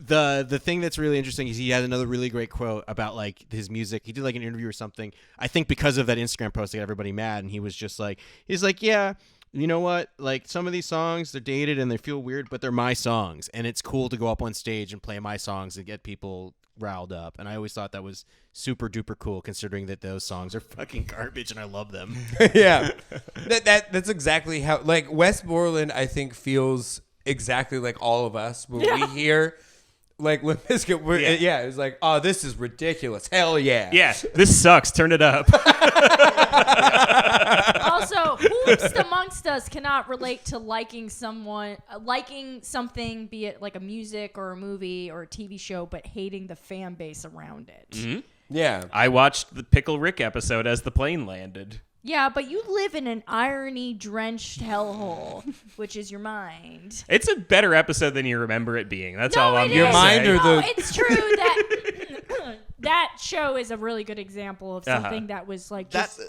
the thing that's really interesting is he had another really great quote about, like, his music. He did, like, an interview or something. I think because of that Instagram post, that got everybody mad, and he's like, yeah, you know what? Like, some of these songs, they're dated and they feel weird, but they're my songs, and it's cool to go up on stage and play my songs and get people riled up. And I always thought that was super duper cool, considering that those songs are fucking garbage and I love them. Yeah. That's exactly how, like, Wes Borland, I think, feels exactly like all of us when we hear, like, Limp Bizkit. Yeah, it's like, oh, this is ridiculous. Hell yeah. Yeah, this sucks. Turn it up. Also, who's amongst us cannot relate to liking something, be it like a music or a movie or a TV show, but hating the fan base around it. Mm-hmm. Yeah. I watched the Pickle Rick episode as the plane landed. Yeah, but you live in an irony-drenched hellhole, which is your mind. It's a better episode than you remember it being. That's No, all I'm it gonna is. mind say. or No, the- it's true that that show is a really good example of something that was like just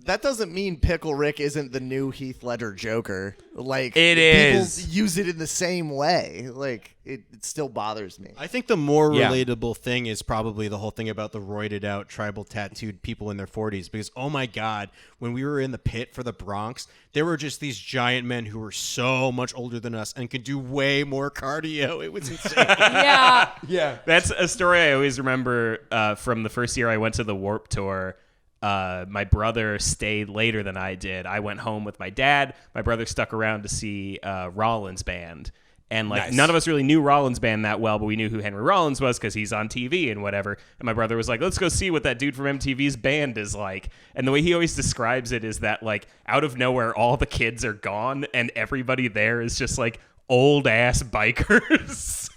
that doesn't mean Pickle Rick isn't the new Heath Ledger Joker. Like It people is. use it in the same way. Like it still bothers me. I think the more Yeah. relatable thing is probably the whole thing about the roided out tribal tattooed people in their 40s, because oh my god, when we were in the pit for the Bronx, there were just these giant men who were so much older than us and could do way more cardio. It was insane. Yeah. Yeah. That's a story I always remember from the first year I went to the Warped Tour. My brother stayed later than I did. I went home with my dad. My brother stuck around to see Rollins Band. And like Nice. none of us really knew Rollins Band that well, but we knew who Henry Rollins was because he's on TV and whatever. And my brother was like, let's go see what that dude from MTV's band is like. And the way he always describes it is that like out of nowhere, all the kids are gone and everybody there is just like old ass bikers.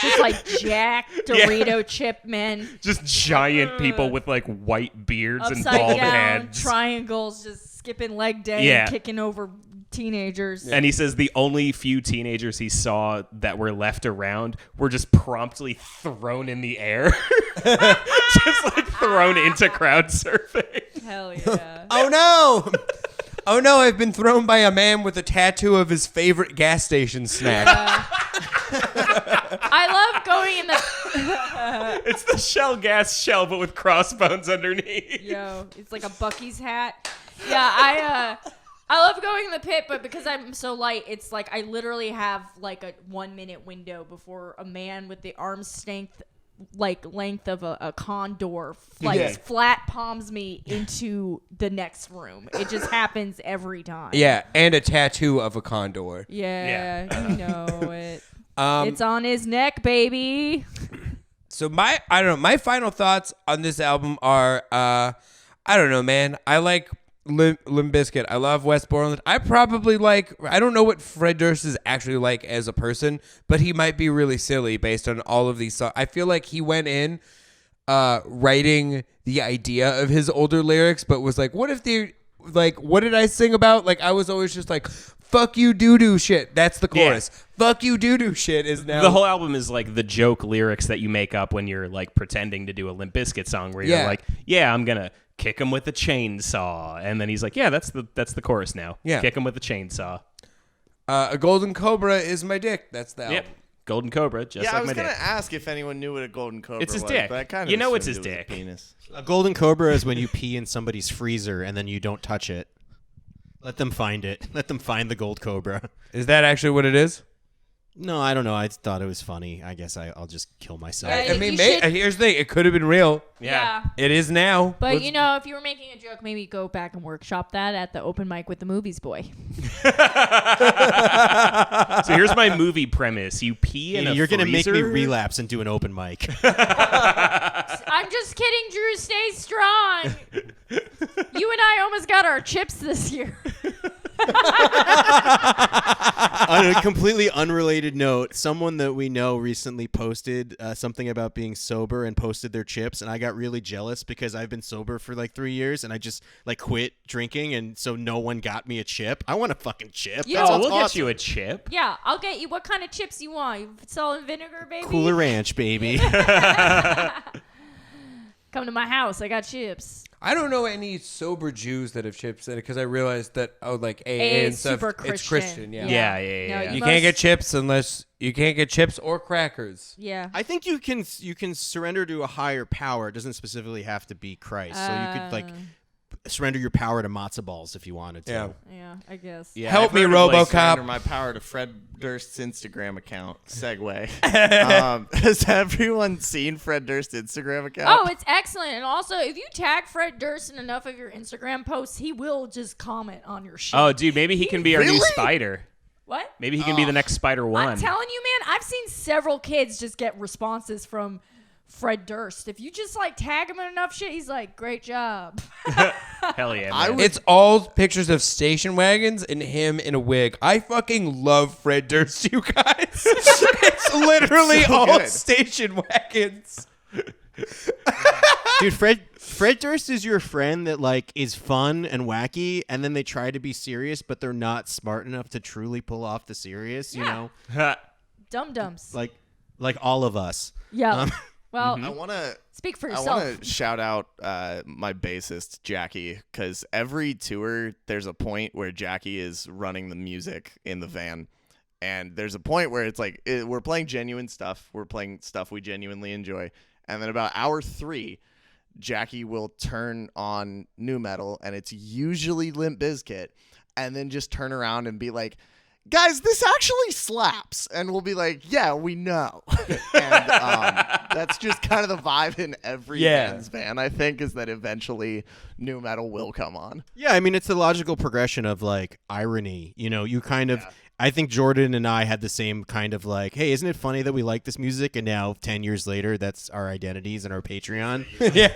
Just like Jack Dorito chip men. Just giant people with like white beards and Upside bald down heads. triangles, just skipping leg day Yeah. and kicking over teenagers. And he says the only few teenagers he saw that were left around were just promptly thrown in the air. Just like thrown into crowd surfing. Hell yeah. Oh no! Oh no! I've been thrown by a man with a tattoo of his favorite gas station snack. I love going in the It's the Shell gas shell, but with crossbones underneath. Yo, it's like a Bucky's hat. Yeah, I love going in the pit, but because I'm so light, it's like I literally have like a 1 minute window before a man with the arm length of a condor flat palms me into the next room. It just happens every time. Yeah, and a tattoo of a condor. Yeah, you know it. Um, It's on his neck, baby. So my final thoughts on this album are, I don't know, man. I like Limp Bizkit. I love Westmoreland. I don't know what Fred Durst is actually like as a person, but he might be really silly based on all of these songs. I feel like he went in writing the idea of his older lyrics, but was like, what did I sing about? Like, I was always just like, fuck you doo-doo shit. That's the chorus. Yeah. Fuck you doo-doo shit is now. The whole album is like the joke lyrics that you make up when you're like pretending to do a Limp Bizkit song where you're like, yeah, I'm going to kick him with a chainsaw. And then he's like, yeah, that's the chorus now. Yeah. Kick him with a chainsaw. A golden cobra is my dick. That's the album. Yep. Golden Cobra, just Yeah, like I was my gonna dick. ask if anyone knew what a golden cobra It's his was. dick. But I kind of You know it's assumed his it was a dick. penis. A golden cobra is when you pee in somebody's freezer and then you don't touch it. Let them find it. Let them find the gold cobra. Is that actually what it is? No, I don't know. I thought it was funny. I guess I'll just kill myself. Yeah, I mean, you should- here's the thing. It could have been real. Yeah. It is now. But you know, if you were making a joke, maybe go back and workshop that at the open mic with the movies boy. So here's my movie premise. You pee in a You're freezer. gonna make me relapse and do an open mic. I'm just kidding, Drew. Stay strong. You and I almost got our chips this year. On a completely unrelated note, someone that we know recently posted something about being sober and posted their chips, and I got really jealous because I've been sober for like 3 years and I just like quit drinking, and so no one got me a chip. I want a fucking chip. Yeah. That Oh, sounds we'll get awesome. you a chip. Yeah, I'll get you. What kind of chips you want? You salt and vinegar, baby? Cooler Ranch, baby. Come to my house. I got chips. I don't know any sober Jews that have chips in it because I realized that like AA AA and is stuff. super It's Christian. Christian. Yeah. Yeah. No, You must- can't get chips unless you can't get chips or crackers. Yeah. I think you can surrender to a higher power. It doesn't specifically have to be Christ. So you could like surrender your power to matzo balls if you wanted to. Yeah. Yeah, I guess. Yeah, Help I've me, heard of, like, RoboCop. surrender my power to Fred Durst's Instagram account. Segue. Has everyone seen Fred Durst's Instagram account? Oh, it's excellent. And also, if you tag Fred Durst in enough of your Instagram posts, he will just comment on your shit. Oh, dude, maybe he can be our new Really? Spider. What? Maybe he can be the next Spider-1. I'm telling you, man, I've seen several kids just get responses from Fred Durst. If you just like tag him in enough shit, he's like, great job. Hell yeah, man. It's all pictures of station wagons and him in a wig. I fucking love Fred Durst, you guys. It's literally So all good. station wagons. Dude, Fred Durst is your friend that like is fun and wacky, and then they try to be serious, but they're not smart enough to truly pull off the serious. You Yeah. know, Dum-dums. like all of us. Yeah. Well, I want to speak for I yourself. want to shout out my bassist Jackie, because every tour there's a point where Jackie is running the music in the van, and there's a point where it's like we're playing genuine stuff, we're playing stuff we genuinely enjoy, and then about hour 3, Jackie will turn on new metal, and it's usually Limp Bizkit, and then just turn around and be like, guys, this actually slaps. And we'll be like, yeah, we know. And that's just kind of the vibe in every band's van, I think, is that eventually new metal will come on. Yeah, I mean, it's the logical progression of, like, irony. You know, you kind of... I think Jordan and I had the same kind of like, hey, isn't it funny that we like this music? And now 10 years later, that's our identities and our Patreon. Yeah.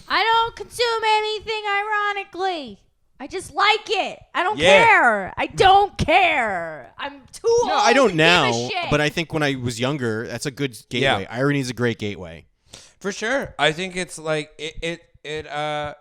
I don't consume anything ironically. I just like it. I don't care. I don't care. I'm too old. No, I don't to now, give a shit. but I think when I was younger, that's a good gateway. Yeah. Irony is a great gateway. For sure. I think it's like I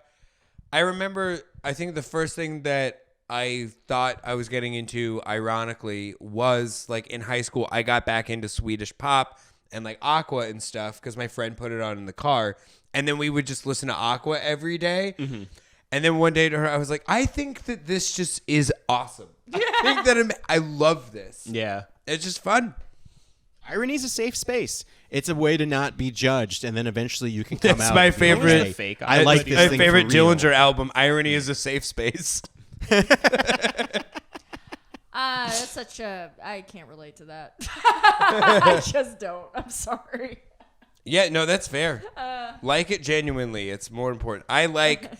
remember, I think the first thing that I thought I was getting into ironically was like in high school, I got back into Swedish pop and like Aqua and stuff because my friend put it on in the car. And then we would just listen to Aqua every day. Mm-hmm. And then one day to her, I was like, I think that this just is awesome. I think that I love this. Yeah. It's just fun. Irony is a safe space. It's a way to not be judged, and then eventually you can come That's out. my and be like, favorite. "Hey, Fake I like this my thing favorite for real." Dillinger album, Irony is a Safe Space. That's such a... I can't relate to that. I just don't. I'm sorry. Yeah, no, that's fair. Like it genuinely. It's more important. I like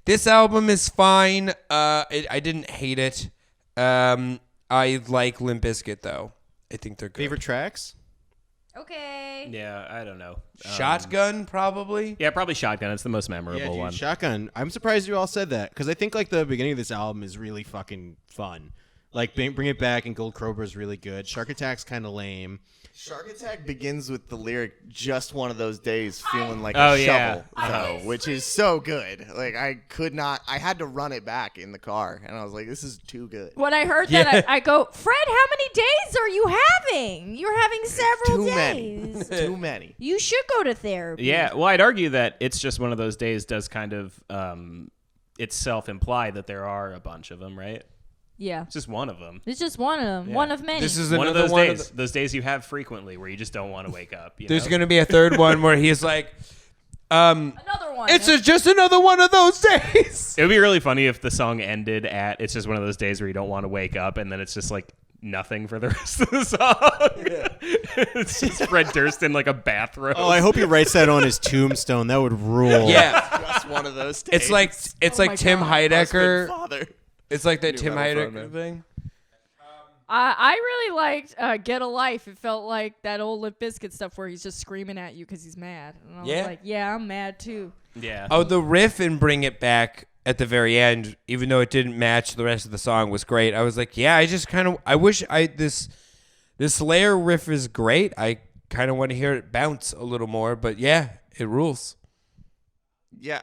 this album is fine. I didn't hate it. I like Limp Bizkit though. I think they're good. Favorite tracks? Okay. Yeah, I don't know. Shotgun, probably. Yeah, probably Shotgun. It's the most Yeah, memorable dude, one. Shotgun. I'm surprised you all said that because I think like the beginning of this album is really fucking fun. Like Bring It Back and Gold Cobra is really good. Shark Attack's kind of lame. Shark Attack begins with the lyric, just one of those days feeling like Oh, a yeah. shovel, though, which is so good. Like, I had to run it back in the car, and I was like, this is too good. When I heard that, I go, Fred, how many days are you having? You're having several Too days. many. Too many. You should go to therapy. Yeah, well, I'd argue that it's just one of those days does kind of itself imply that there are a bunch of them, right? Yeah. It's just one of them. It's just one of them. Yeah. One of many. This is One of another those one days. of Those days you have frequently where you just don't want to wake up. There's going to be a third one where he's like, another one. it's just another one of those days. It would be really funny if the song ended at it's just one of those days where you don't want to wake up, and then it's just like nothing for the rest of the song. It's just Fred Durst in like a bathrobe. Oh, I hope he writes that on his tombstone. That would rule. Yeah. Just one of those days. It's Oh like my Tim God. Heidecker. Father. It's like that New Tim metal Heidecker frontman. thing. I really liked Get a Life. It felt like that old Limp Bizkit stuff where he's just screaming at you because he's mad. And I was Yeah. like, yeah, I'm mad too. Yeah. Oh, the riff in Bring It Back at the very end, even though it didn't match the rest of the song, was great. I was like, yeah, I wish this Slayer riff is great. I kind of want to hear it bounce a little more, but yeah, it rules. Yeah,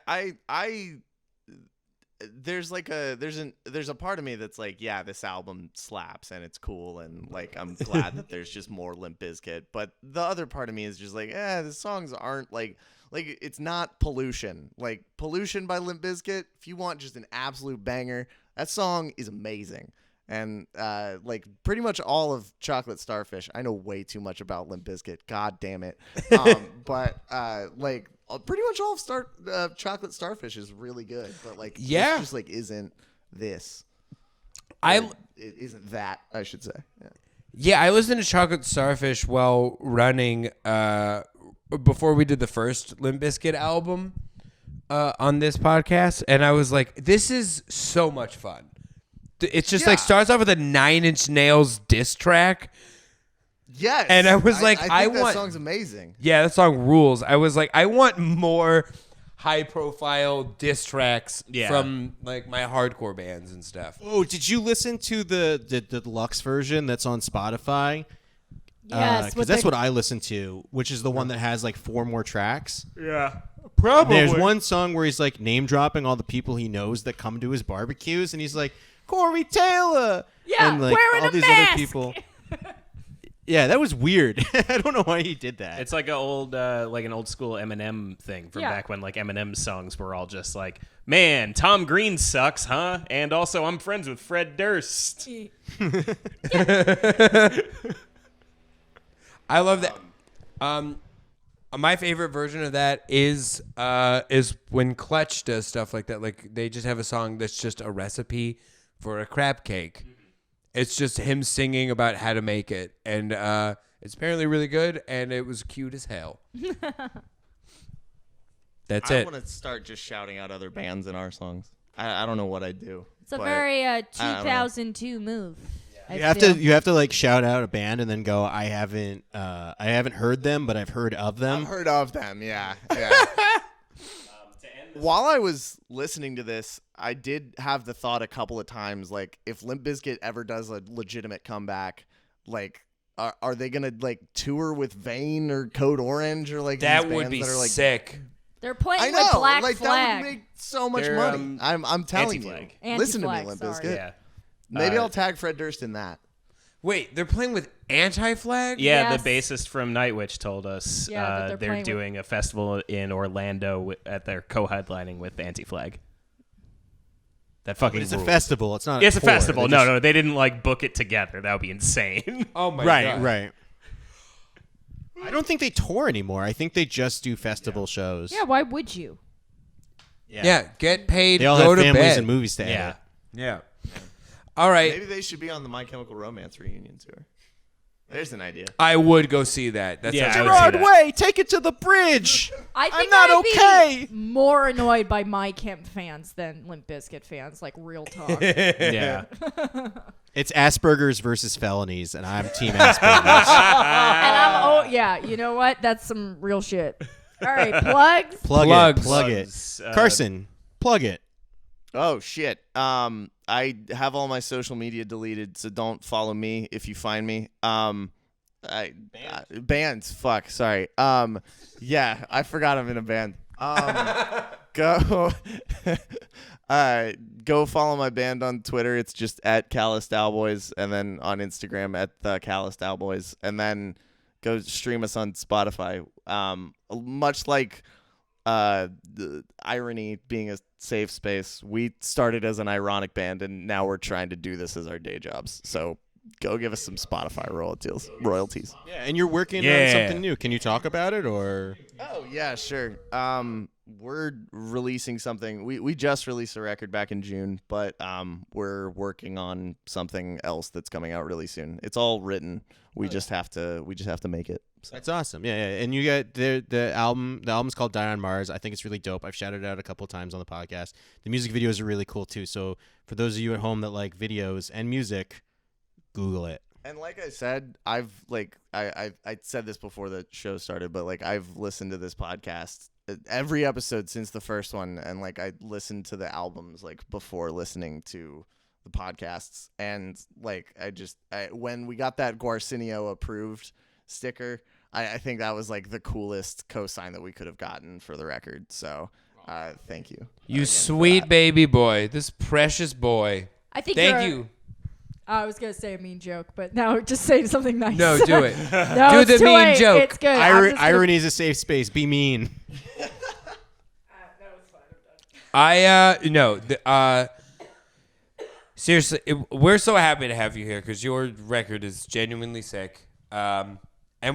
there's a part of me that's like, yeah, this album slaps and it's cool, and like I'm glad that there's just more Limp Bizkit. But the other part of me is just like, the songs aren't like it's not Pollution. Like Pollution by Limp Bizkit, if you want just an absolute banger, that song is amazing. And like pretty much all of Chocolate Starfish, I know way too much about Limp Bizkit. God damn it. But like pretty much all of Chocolate Starfish is really good. But like, Yeah. this just like isn't this. I It isn't that, I should say. Yeah. Yeah, I listened to Chocolate Starfish while running before we did the first Limp Bizkit album on this podcast, and I was like, this is so much fun. It's just like starts off with a 9 Inch Nails diss track. Yes. And I was like, I I think that want- song's amazing. Yeah, that song rules. I was like, I want more high profile diss tracks from like my hardcore bands and stuff. Oh, did you listen to the deluxe version that's on Spotify? Yes. Because that's what I listened to, which is the one that has like 4 more tracks. Yeah. Probably. There's one song where he's like name dropping all the people he knows that come to his barbecues, and he's like, Corey Taylor. Yeah, and like wearing all a these mask. other people. Yeah, that was weird. I don't know why he did that. It's like an old school Eminem thing from back when like Eminem's songs were all just like, man, Tom Green sucks, huh? And also I'm friends with Fred Durst. I love that. My favorite version of that is when Clutch does stuff like that. Like they just have a song that's just a recipe for a crab cake. It's just him singing about how to make it, and it's apparently really good, and it was cute as hell. That's it. I want to start just shouting out other bands in our songs. I don't know what I'd do. It's a very 2002 move. You have to like shout out a band and then go, I haven't heard them, but I've heard of them. I've heard of them, yeah. While I was listening to this, I did have the thought a couple of times, like, if Limp Bizkit ever does a legitimate comeback, like, are they gonna like tour with Vane or Code Orange or like that these would bands be that are, like, sick. They're playing I know, with Black like Flag. that would make so much money. I'm telling you. Anti-Flag. Listen to me, Anti-Flag, Limp sorry. Bizkit. Yeah. Maybe I'll tag Fred Durst in that. Wait, they're playing with Anti-Flag? Yeah, Yes. the bassist from Nightwish told us Yeah, that they're playing doing a festival in Orlando at their co-headlining with Anti-Flag. That fucking But it's a rules. festival. It's not. It's a tour. festival. They just- No, they didn't like book it together. That would be insane. Oh my god. Right. I don't think they tour anymore. I think they just do festival shows. Yeah, why would you? Yeah, get paid, They all go have to families bed. and movies to edit. Yeah. All right. Maybe they should be on the My Chemical Romance reunion tour. There's an idea. I would go see that. That's Yeah, sounds I would great. see Gerard that. Way, take it to the bridge. I think not I'd okay. be more annoyed by My Chem fans than Limp Bizkit fans, like real talk. Yeah. It's Asperger's versus felonies, and I'm Team Asperger's. And I'm you know what? That's some real shit. All right, plugs. Plug Plugs. it. Carson, plug it. Oh shit. I have all my social media deleted, so don't follow me if you find me. Bands. Fuck. Sorry. Yeah, I forgot I'm in a band. Go. Go follow my band on Twitter. It's just at Callous Daoboys, and then on Instagram at the Callous Daoboys, and then go stream us on Spotify. Much like the irony being a safe space, we started as an ironic band, and now we're trying to do this as our day jobs. So go give us some Spotify royalties. Yeah, and you're working Yeah. on something new. Can you talk about it, or? Oh yeah, sure. We're releasing something. We just released a record back in June, but we're working on something else that's coming out really soon. It's all written. We just have to make it. So. That's awesome. Yeah. And you got the album. The album's called Die on Mars. I think it's really dope. I've shouted it out a couple of times on the podcast. The music videos are really cool too. So for those of you at home that like videos and music, Google it. And like I said, I've I said this before the show started, but like I've listened to this podcast every episode since the first one, and like I listened to the albums like before listening to the podcasts, and like when we got that Guarcinio approved sticker, I think that was like the coolest cosign that we could have gotten for the record. So thank you. You sweet baby boy. This precious boy. I think. Thank you. I was gonna say a mean joke, but now just say something nice. No, do it. No, Do it's the too mean late. joke. It's good. I'm just gonna- Irony is a safe space. Be mean. Seriously, we're so happy to have you here because your record is genuinely sick. And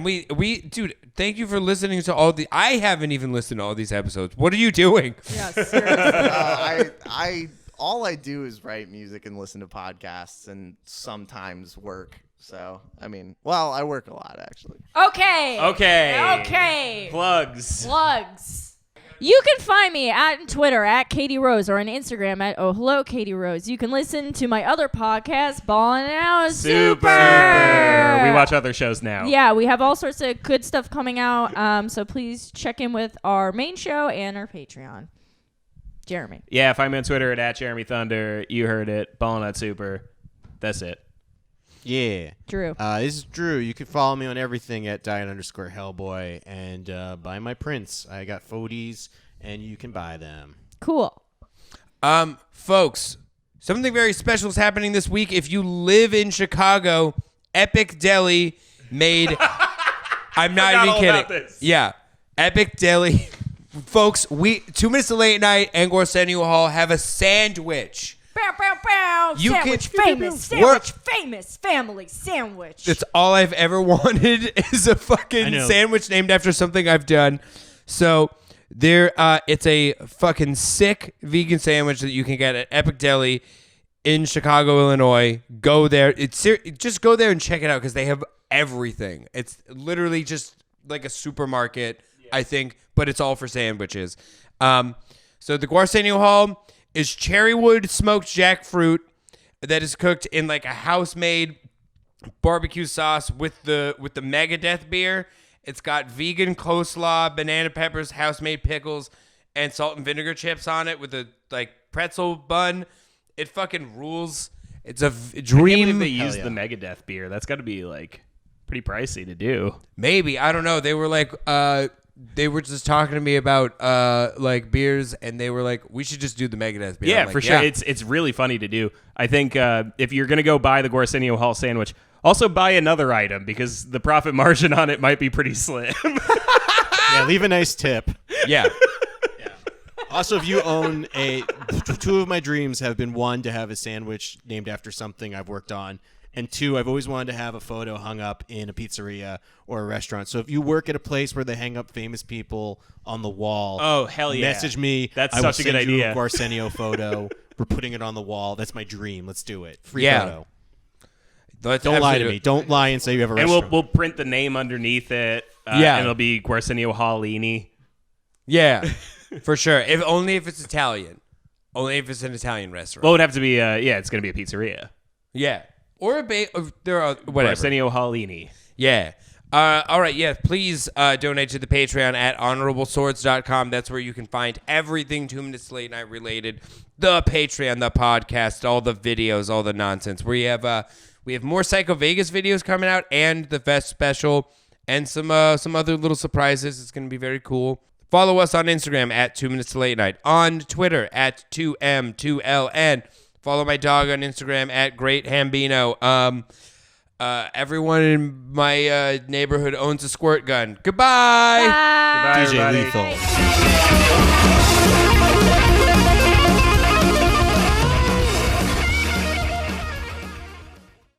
we, dude, thank you for listening to all the. I haven't even listened to all these episodes. What are you doing? Yeah, seriously. All I do is write music and listen to podcasts and sometimes work. So I mean, well, I work a lot actually. Okay. Plugs. You can find me on Twitter at Katie Rose or on Instagram at Oh Hello Katie Rose. You can listen to my other podcast, Ballin' Out Super. We watch other shows now. Yeah, we have all sorts of good stuff coming out. So please check in with our main show and our Patreon. Jeremy. Yeah, find me on Twitter at Jeremy Thunder. You heard it. Ballin' Out Super. That's it. Yeah. Drew. This is Drew. You can follow me on everything at Diane_Hellboy and buy my prints. I got Fodies, and you can buy them. Cool. Folks, something very special is happening this week. If you live in Chicago, Epic Deli made. I'm not Forgot even all kidding. about this. Yeah, Epic Deli, folks. 2 Minutes to Late Night and Arsenio Hall have a sandwich. Bow, bow, bow. You Sandwich can- famous. Sandwich famous. Family sandwich. That's all I've ever wanted is a I fucking know. sandwich named after something I've done. So it's a fucking sick vegan sandwich that you can get at Epic Deli in Chicago, Illinois. Go there. Just go there and check it out because they have everything. It's literally just like a supermarket, I think, but it's all for sandwiches. So the Arsenio Hall is cherrywood smoked jackfruit that is cooked in like a house-made barbecue sauce with the Megadeth beer. It's got vegan coleslaw, banana peppers, house-made pickles, and salt and vinegar chips on it with a like pretzel bun. It fucking rules. It's a I can't dream. believe they used the Megadeth beer. That's got to be like pretty pricey to do. Maybe, I don't know. They were like, they were just talking to me about like beers, and they were like, we should just do the Megadeth beer. Yeah, I'm like, for sure. yeah. It's really funny to do. I think if you're gonna go buy the Arsenio Hall sandwich, also buy another item because the profit margin on it might be pretty slim. Yeah, leave a nice tip. Yeah. Also, if you own two of my dreams have been, one, to have a sandwich named after something I've worked on, and two, I've always wanted to have a photo hung up in a pizzeria or a restaurant. So if you work at a place where they hang up famous people on the wall, Oh, hell yeah. message me. That's I will such a good send you idea. a Arsenio photo. We're putting it on the wall. That's my dream. Let's do it. Free Yeah. photo. Let's Don't lie to absolutely- me. Don't lie and say you have a And restaurant. we'll print the name underneath it. Yeah. And it'll be Arsenio Hallini. Yeah, for sure. If only if it's Italian. Only if it's an Italian restaurant. Well, it would have to be, it's going to be a pizzeria. Yeah. Or there are whatever. Arsenio Hallini. Yeah. All right. Yeah. Please donate to the Patreon at honorableswords.com. That's where you can find everything 2 Minutes to Late Night related. The Patreon, the podcast, all the videos, all the nonsense. We have more Psycho Vegas videos coming out and the Fest special and some other little surprises. It's going to be very cool. Follow us on Instagram at 2 Minutes to Late Night. On Twitter at 2M2LN. Follow my dog on Instagram at Great Hambino. Everyone in my neighborhood owns a squirt gun. Goodbye. Goodbye, DJ everybody. Lethal. Bye.